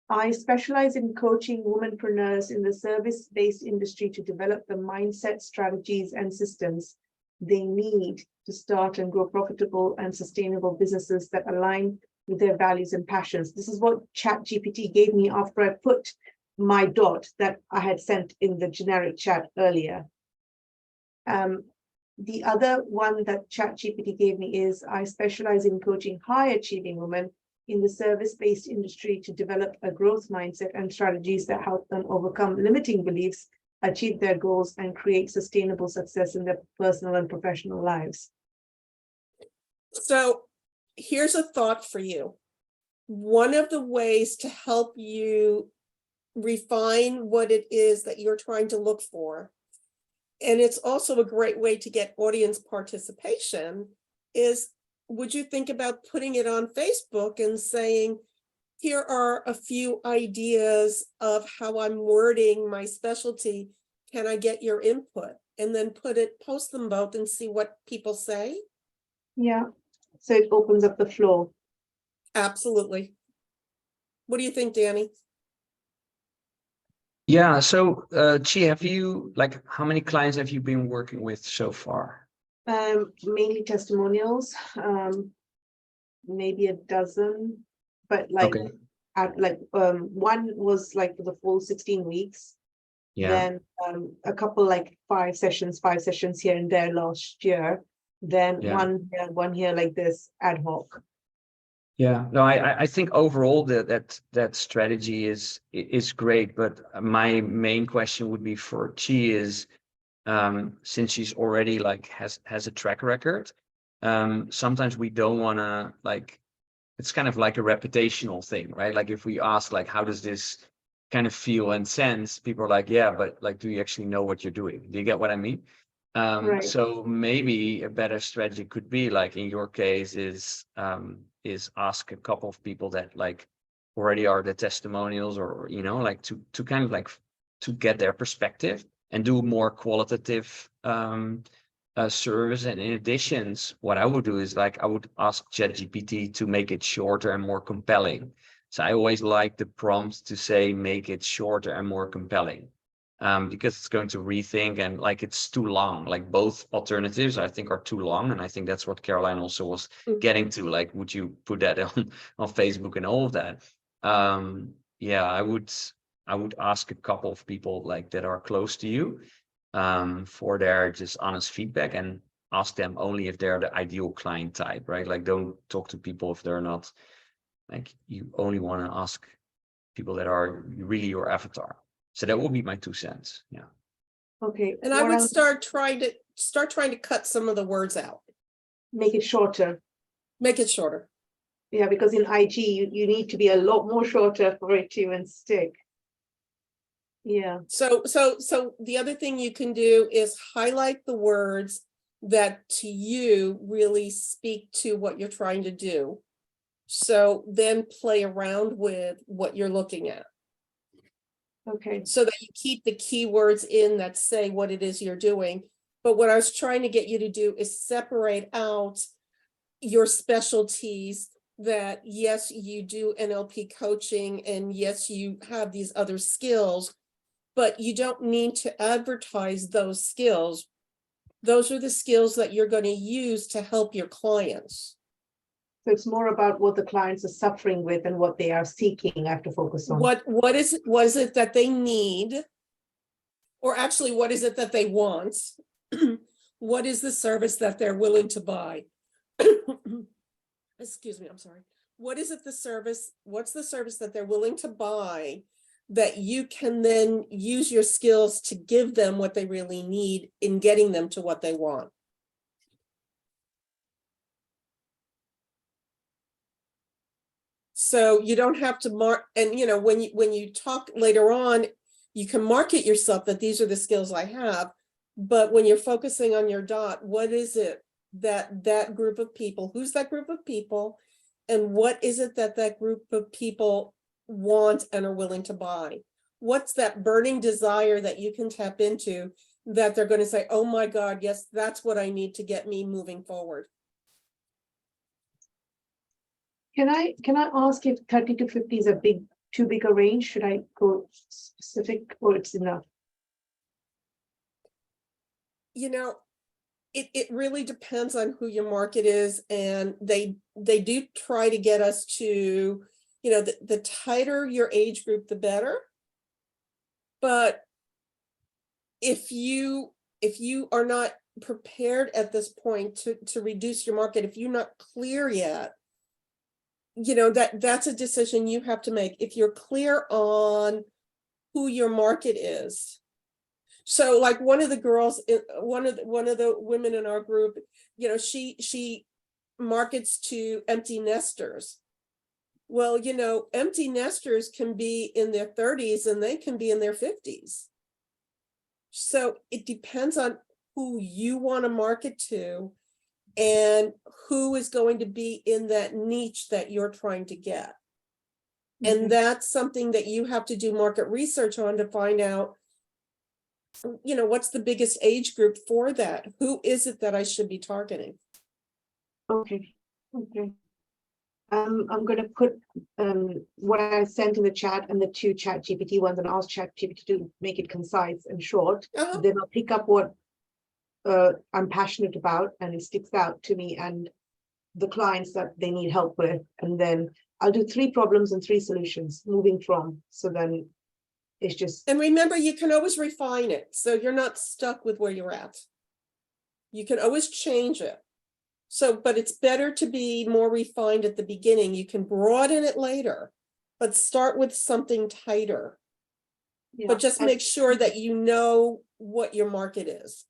I specialize in coaching womanpreneurs in the service-based industry to develop the mindset, strategies, and systems they need to start and grow profitable and sustainable businesses that align with their values and passions. This is what ChatGPT gave me after I put my dot that I had sent in the generic chat earlier. The other one that ChatGPT gave me is I specialize in coaching high-achieving women in the service-based industry to develop a growth mindset and strategies that help them overcome limiting beliefs, achieve their goals, and create sustainable success in their personal and professional lives. So here's a thought for you. One of the ways to help you refine what it is that you're trying to look for, and it's also a great way to get audience participation, is would you think about putting it on Facebook and saying, here are a few ideas of how I'm wording my specialty. Can I get your input? And then post them both and see what people say. Yeah, so it opens up the floor. Absolutely. What do you think, Danny? Yeah, so Chi, have you, how many clients have you been working with so far? Mainly testimonials, maybe a dozen, but Okay. one was for the full 16 weeks. Yeah. Then a couple like 5 sessions here and there last year. Then Yeah. one here like this ad hoc. Yeah, no, I think overall that strategy is great, but my main question would be for Chi is, since she's already like has a track record, sometimes we don't want to like, it's kind of like a reputational thing, right? Like if we ask like, how does this kind of feel and sense, people are like, yeah, but like, do you actually know what you're doing? Do you get what I mean? Right. So maybe a better strategy could be like in your case is ask a couple of people that like already are the testimonials, or you know, like to kind of like to get their perspective and do more qualitative service. And in addition, what I would do is like I would ask ChatGPT to make it shorter and more compelling. So I always like the prompt to say make it shorter and more compelling. Because it's going to rethink, and like it's too long, like both alternatives I think are too long. And I think that's what Caroline also was getting to, like, would you put that on Facebook and all of that? Yeah, I would ask a couple of people like that are close to you for their just honest feedback, and ask them only if they're the ideal client type, right? Like don't talk to people if they're not, like you only want to ask people that are really your avatar. So that will be my 2 cents. Yeah. Okay. And I what would else? start trying to cut some of the words out, Make it shorter. make it shorter. Yeah, because in IG, you need to be a lot more shorter for it to even stick. Yeah, So the other thing you can do is highlight the words that to you really speak to what you're trying to do. So then play around with what you're looking at, okay. so that you keep the keywords in that say what it is you're doing. But what I was trying to get you to do is separate out your specialties, that yes, you do NLP coaching, and yes, you have these other skills, but you don't need to advertise those skills. Those are the skills that you're going to use to help your clients. So it's more about what the clients are suffering with and what they are seeking. I have to focus on. What was it that they need? Or actually, what is it that they want? What is the service that they're willing to buy? Excuse me, I'm sorry. What's the service that they're willing to buy that you can then use your skills to give them what they really need in getting them to what they want? So you don't have to and you know, when you talk later on, you can market yourself that these are the skills I have. But when you're focusing on your dot, what is it that group of people, who's that group of people? And what is it that group of people want and are willing to buy? What's that burning desire that you can tap into that they're going to say, oh my God, yes, that's what I need to get me moving forward? Can I ask if 30 to 50 is too big a range? Should I go specific, or it's enough? You know, it really depends on who your market is, and they do try to get us to, you know, the tighter your age group, the better. But if you are not prepared at this point to reduce your market, if you're not clear yet, you know, that's a decision you have to make. If you're clear on who your market is. So like one of the girls, one of the women in our group, you know, she markets to empty nesters. Well, you know, empty nesters can be in their 30s and they can be in their 50s. So it depends on who you want to market to and who is going to be in that niche that you're trying to get. And that's something that you have to do market research on to find out, you know, what's the biggest age group for that? Who is it that I should be targeting? Okay. I'm going to put what I sent in the chat and the 2 ChatGPT ones, and ask ChatGPT to make it concise and short. Then I'll pick up what I'm passionate about and it sticks out to me, and the clients that they need help with. And then I'll do 3 problems and 3 solutions moving from. So then it's just, And remember, you can always refine it, so you're not stuck with where you're at. You can always change it. So, but it's better to be more refined at the beginning. You can broaden it later, but start with something tighter. yeah, But just at- make sure that you know what your market is.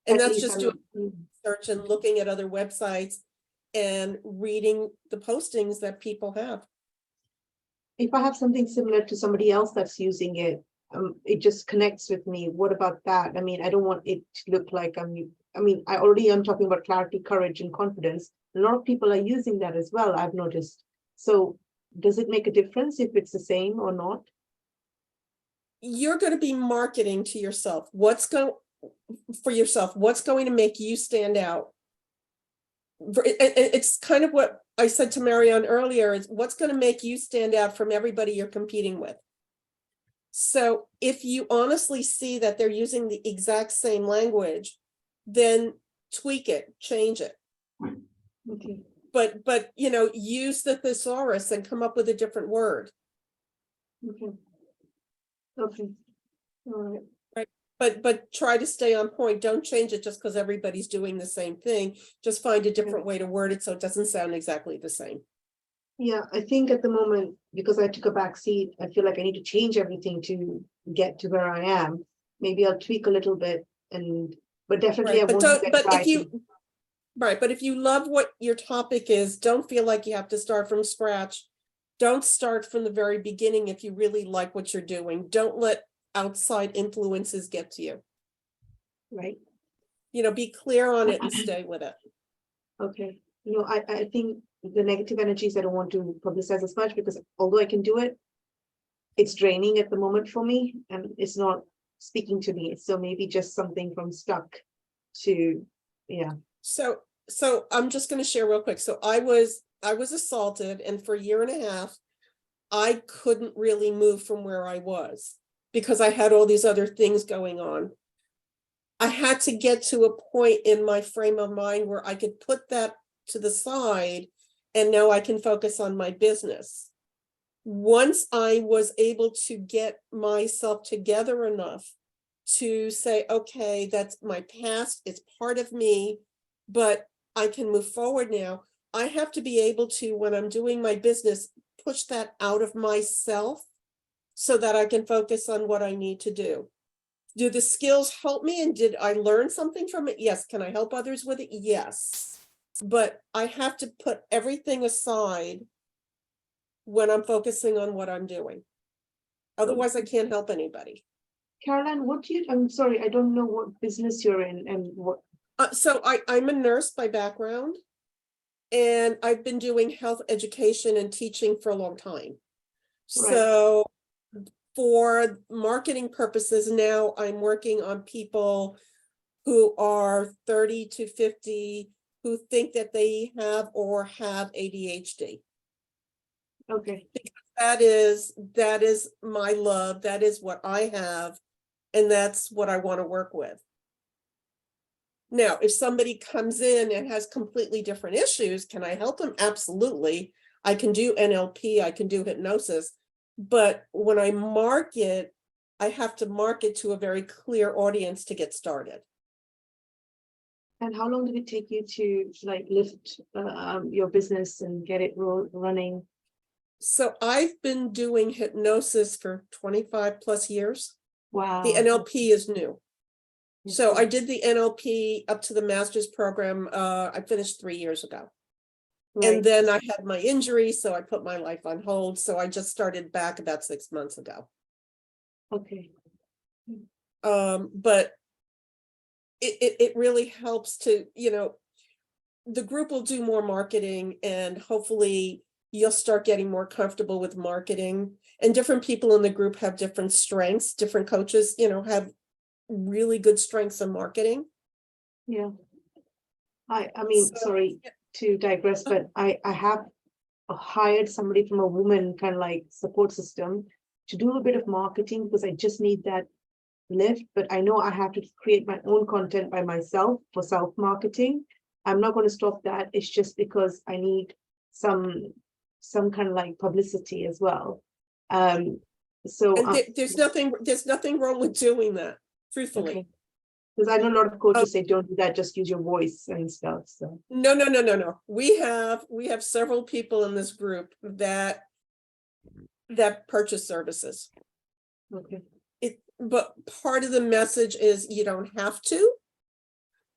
And at that's least just I doing know- research and looking at other websites and reading the postings that people have. If I have something similar to somebody else that's using it, it just connects with me. What about that? I mean, I don't want it to look like I already am talking about clarity, courage, and confidence. A lot of people are using that as well, I've noticed. So does it make a difference if it's the same or not? You're going to be marketing to yourself. What's going to make you stand out? It's kind of what I said to Marianne earlier, is what's going to make you stand out from everybody you're competing with. So if you honestly see that they're using the exact same language, then tweak it, change it. Okay, But use the thesaurus and come up with a different word. okay. Okay. All right. But try to stay on point. Don't change it just because everybody's doing the same thing. Just find a different way to word it so it doesn't sound exactly the same. Yeah, I think at the moment, because I took a back seat, I feel like I need to change everything to get to where I am. Maybe I'll tweak a little bit but definitely I Right, but won't don't, get but if right. you, right, but if you love what your topic is, don't feel like you have to start from scratch. Don't start from the very beginning if you really like what you're doing. Don't let outside influences get to you. Right, Be clear on it and stay with it. okay. I think the negative energies I don't want to publicize as much because although I can do it, it's draining at the moment for me and it's not speaking to me. So maybe just something from stuck to, yeah. So I'm just going to share real quick. So I was assaulted, and for a year and a half, I couldn't really move from where I was because I had all these other things going on. I had to get to a point in my frame of mind where I could put that to the side, and now I can focus on my business. Once I was able to get myself together enough to say, okay, that's my past, it's part of me, but I can move forward now. I have to be able to, when I'm doing my business, push that out of myself so that I can focus on what I need to do. Do the skills help me? And did I learn something from it? Yes. Can I help others with it? Yes. But I have to put everything aside when I'm focusing on what I'm doing. Otherwise, I can't help anybody. Caroline, I'm sorry, I don't know what business you're in and what. So I'm a nurse by background, and I've been doing health education and teaching for a long time. So for marketing purposes, now I'm working on people who are 30 to 50 who think that they have or have ADHD. Okay. That is my love. That is what I have. And that's what I want to work with. Now, if somebody comes in and has completely different issues, can I help them? Absolutely. I can do NLP, I can do hypnosis. But when I market, I have to market to a very clear audience to get started. And how long did it take you to lift your business and get it running? So I've been doing hypnosis for 25 plus years. Wow. The NLP is new. So I did the NLP up to the master's program. I finished 3 years ago. And then I had my injury, so I put my life on hold. So I just started back about 6 months ago. Okay. But it really helps to, the group will do more marketing, and hopefully you'll start getting more comfortable with marketing. And different people in the group have different strengths. Different coaches, have really good strengths in marketing. Yeah. I mean, sorry to digress, but I have hired somebody from a woman kind of support system to do a bit of marketing because I just need that lift, but I know I have to create my own content by myself for self-marketing. I'm not going to stop that. It's just because I need some kind of publicity as well. So, And there's nothing wrong with doing that, truthfully. because I know a lot of coaches say, don't do that, just use your voice and stuff, so. No. We have several people in this group that purchase services. Okay, But part of the message is you don't have to,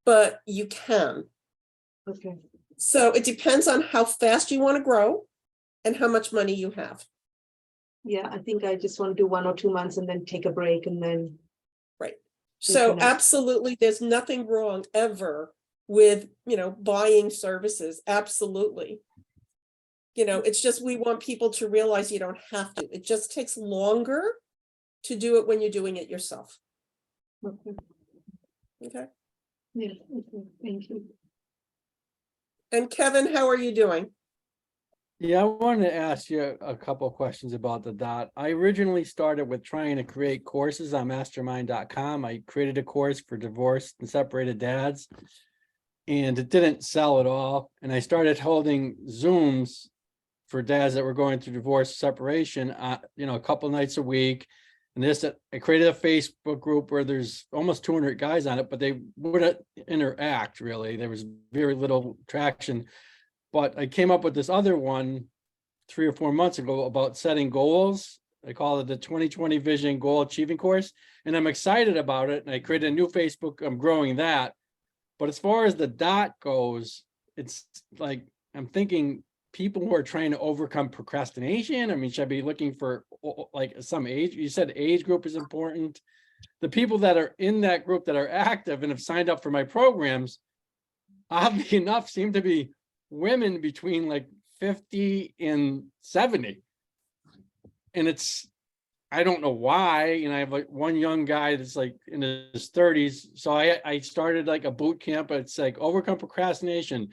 but you can. okay, So it depends on how fast you want to grow and how much money you have. yeah, I think I just want to do 1 or 2 months and then take a break and then. So Internet. absolutely, there's nothing wrong ever with, buying services. Absolutely. It's just we want people to realize you don't have to. It just takes longer to do it when you're doing it yourself. Okay, Okay. yeah, okay, thank you. And Kevin, how are you doing? Yeah, I wanted to ask you a couple of questions about the dot. I originally started with trying to create courses on mastermind.com. I created a course for divorced and separated dads, and it didn't sell at all. And I started holding Zooms for dads that were going through divorce separation, a couple nights a week. And I created a Facebook group where there's almost 200 guys on it, but they wouldn't interact really. There was very little traction. But I came up with this other one 3 or 4 months ago about setting goals. I call it the 2020 Vision Goal Achieving Course. And I'm excited about it. And I created a new Facebook. I'm growing that. But as far as the dot goes, it's like, I'm thinking people who are trying to overcome procrastination. I mean, should I be looking for like some age? You said age group is important. The people that are in that group that are active and have signed up for my programs, oddly enough, seem to be women between like 50 and 70. And I don't know why. And I have like one young guy that's like in his 30s. So I started like a boot camp. It's like overcome procrastination,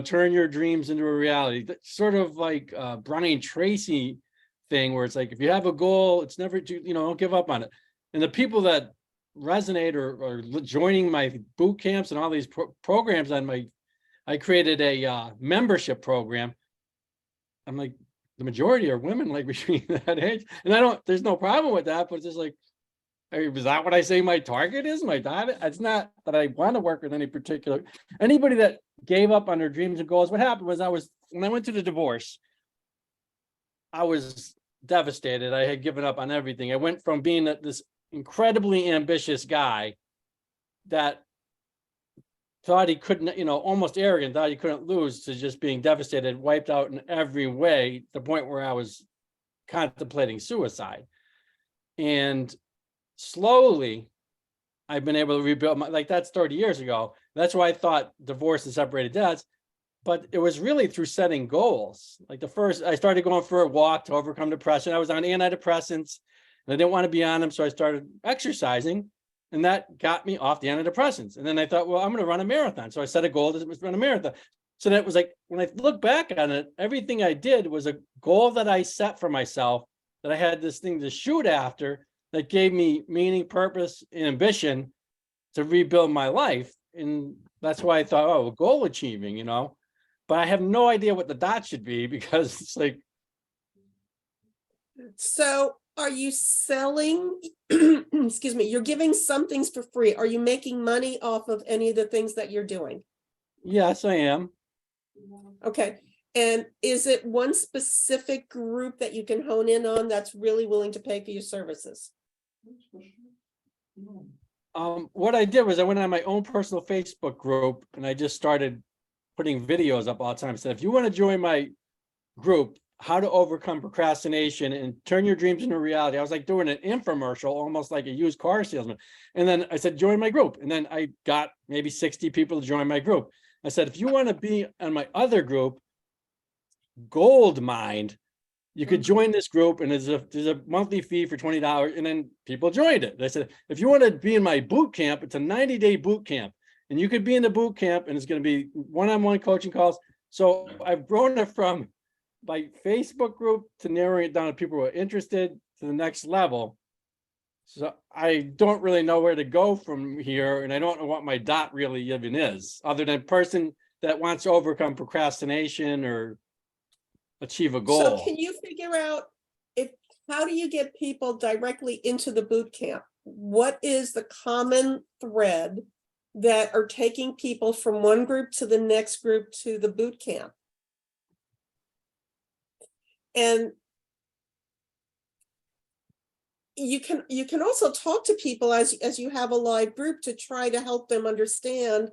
turn your dreams into a reality. That's sort of like Brian Tracy thing where it's like, if you have a goal, it's never too, don't give up on it. And the people that resonate or joining my boot camps and all these programs I created a membership program. I'm like, the majority are women like between that age. And there's no problem with that, but it's just like, is that what I say my target is? It's not that I want to work with anybody that gave up on their dreams and goals. What happened was when I went through the divorce, I was devastated. I had given up on everything. I went from being this incredibly ambitious guy that thought he couldn't, almost arrogant, thought he couldn't lose, to just being devastated, wiped out in every way, to the point where I was contemplating suicide. And slowly, I've been able to rebuild that's 30 years ago. That's why I thought divorced and separated dads, but it was really through setting goals. Like I started going for a walk to overcome depression. I was on antidepressants and I didn't want to be on them. So I started exercising. And that got me off the antidepressants. And then I thought, well, I'm going to run a marathon. So I set a goal to run a marathon. So that was like, when I look back on it, everything I did was a goal that I set for myself, that I had this thing to shoot after, that gave me meaning, purpose, and ambition to rebuild my life. And that's why I thought, goal achieving, but I have no idea what the dot should be, because it's like. So are you selling, excuse me, you're giving some things for free. Are you making money off of any of the things that you're doing? Yes, I am. Okay. And is it one specific group that you can hone in on that's really willing to pay for your services? What I did was I went on my own personal Facebook group and I just started putting videos up all the time. So if you want to join my group, how to overcome procrastination and turn your dreams into reality. I was like doing an infomercial, almost like a used car salesman. And then I said, join my group. And then I got maybe 60 people to join my group. I said, if you want to be on my other group, Gold Mind, you could join this group, and there's a monthly fee for $20. And then people joined it. I said, if you want to be in my boot camp, it's a 90-day boot camp. And you could be in the boot camp and it's going to be one-on-one coaching calls. So I've grown it from my Facebook group to narrowing it down to people who are interested to the next level. So I don't really know where to go from here. And I don't know what my dot really even is, other than person that wants to overcome procrastination or achieve a goal. So can you figure out how do you get people directly into the boot camp? What is the common thread that are taking people from one group to the next group to the boot camp? And you can also talk to people as you have a live group to try to help them understand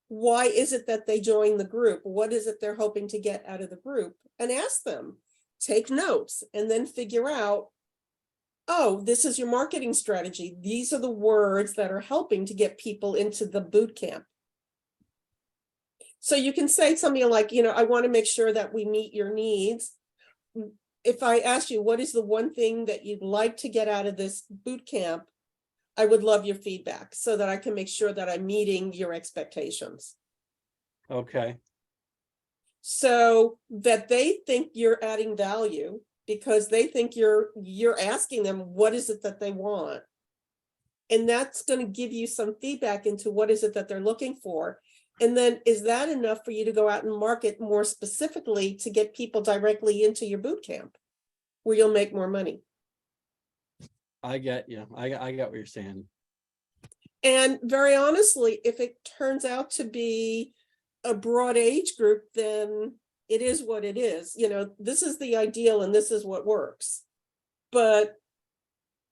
why is it that they join the group? What is it they're hoping to get out of the group? And ask them, take notes, and then figure out, oh, this is your marketing strategy. These are the words that are helping to get people into the boot camp. So you can say something like, I want to make sure that we meet your needs. If I ask you, what is the one thing that you'd like to get out of this boot camp? I would love your feedback so that I can make sure that I'm meeting your expectations. Okay, So that they think you're adding value because they think you're asking them, what is it that they want? And that's going to give you some feedback into what is it that they're looking for. And then is that enough for you to go out and market more specifically to get people directly into your boot camp where you'll make more money? I get you. I get what you're saying. And very honestly, if it turns out to be a broad age group, then it is what it is. This is the ideal and this is what works. But,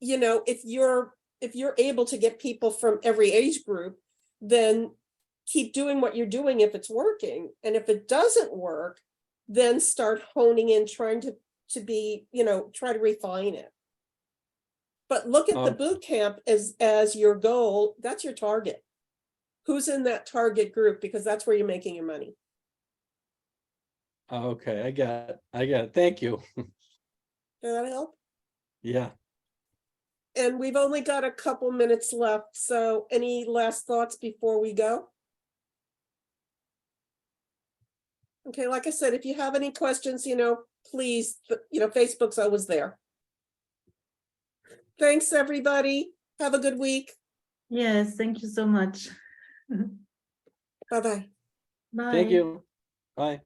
if you're able to get people from every age group, then keep doing what you're doing if it's working. And if it doesn't work, then start honing in, trying to be, try to refine it. But look at the boot camp as your goal. That's your target. Who's in that target group? Because that's where you're making your money. Okay, I got it. Thank you. Does that help? Yeah. And we've only got a couple minutes left. So any last thoughts before we go? Okay, like I said, if you have any questions, please, Facebook's always there. Thanks, everybody. Have a good week. Yes, thank you so much. Bye-bye. Bye. Thank you. Bye.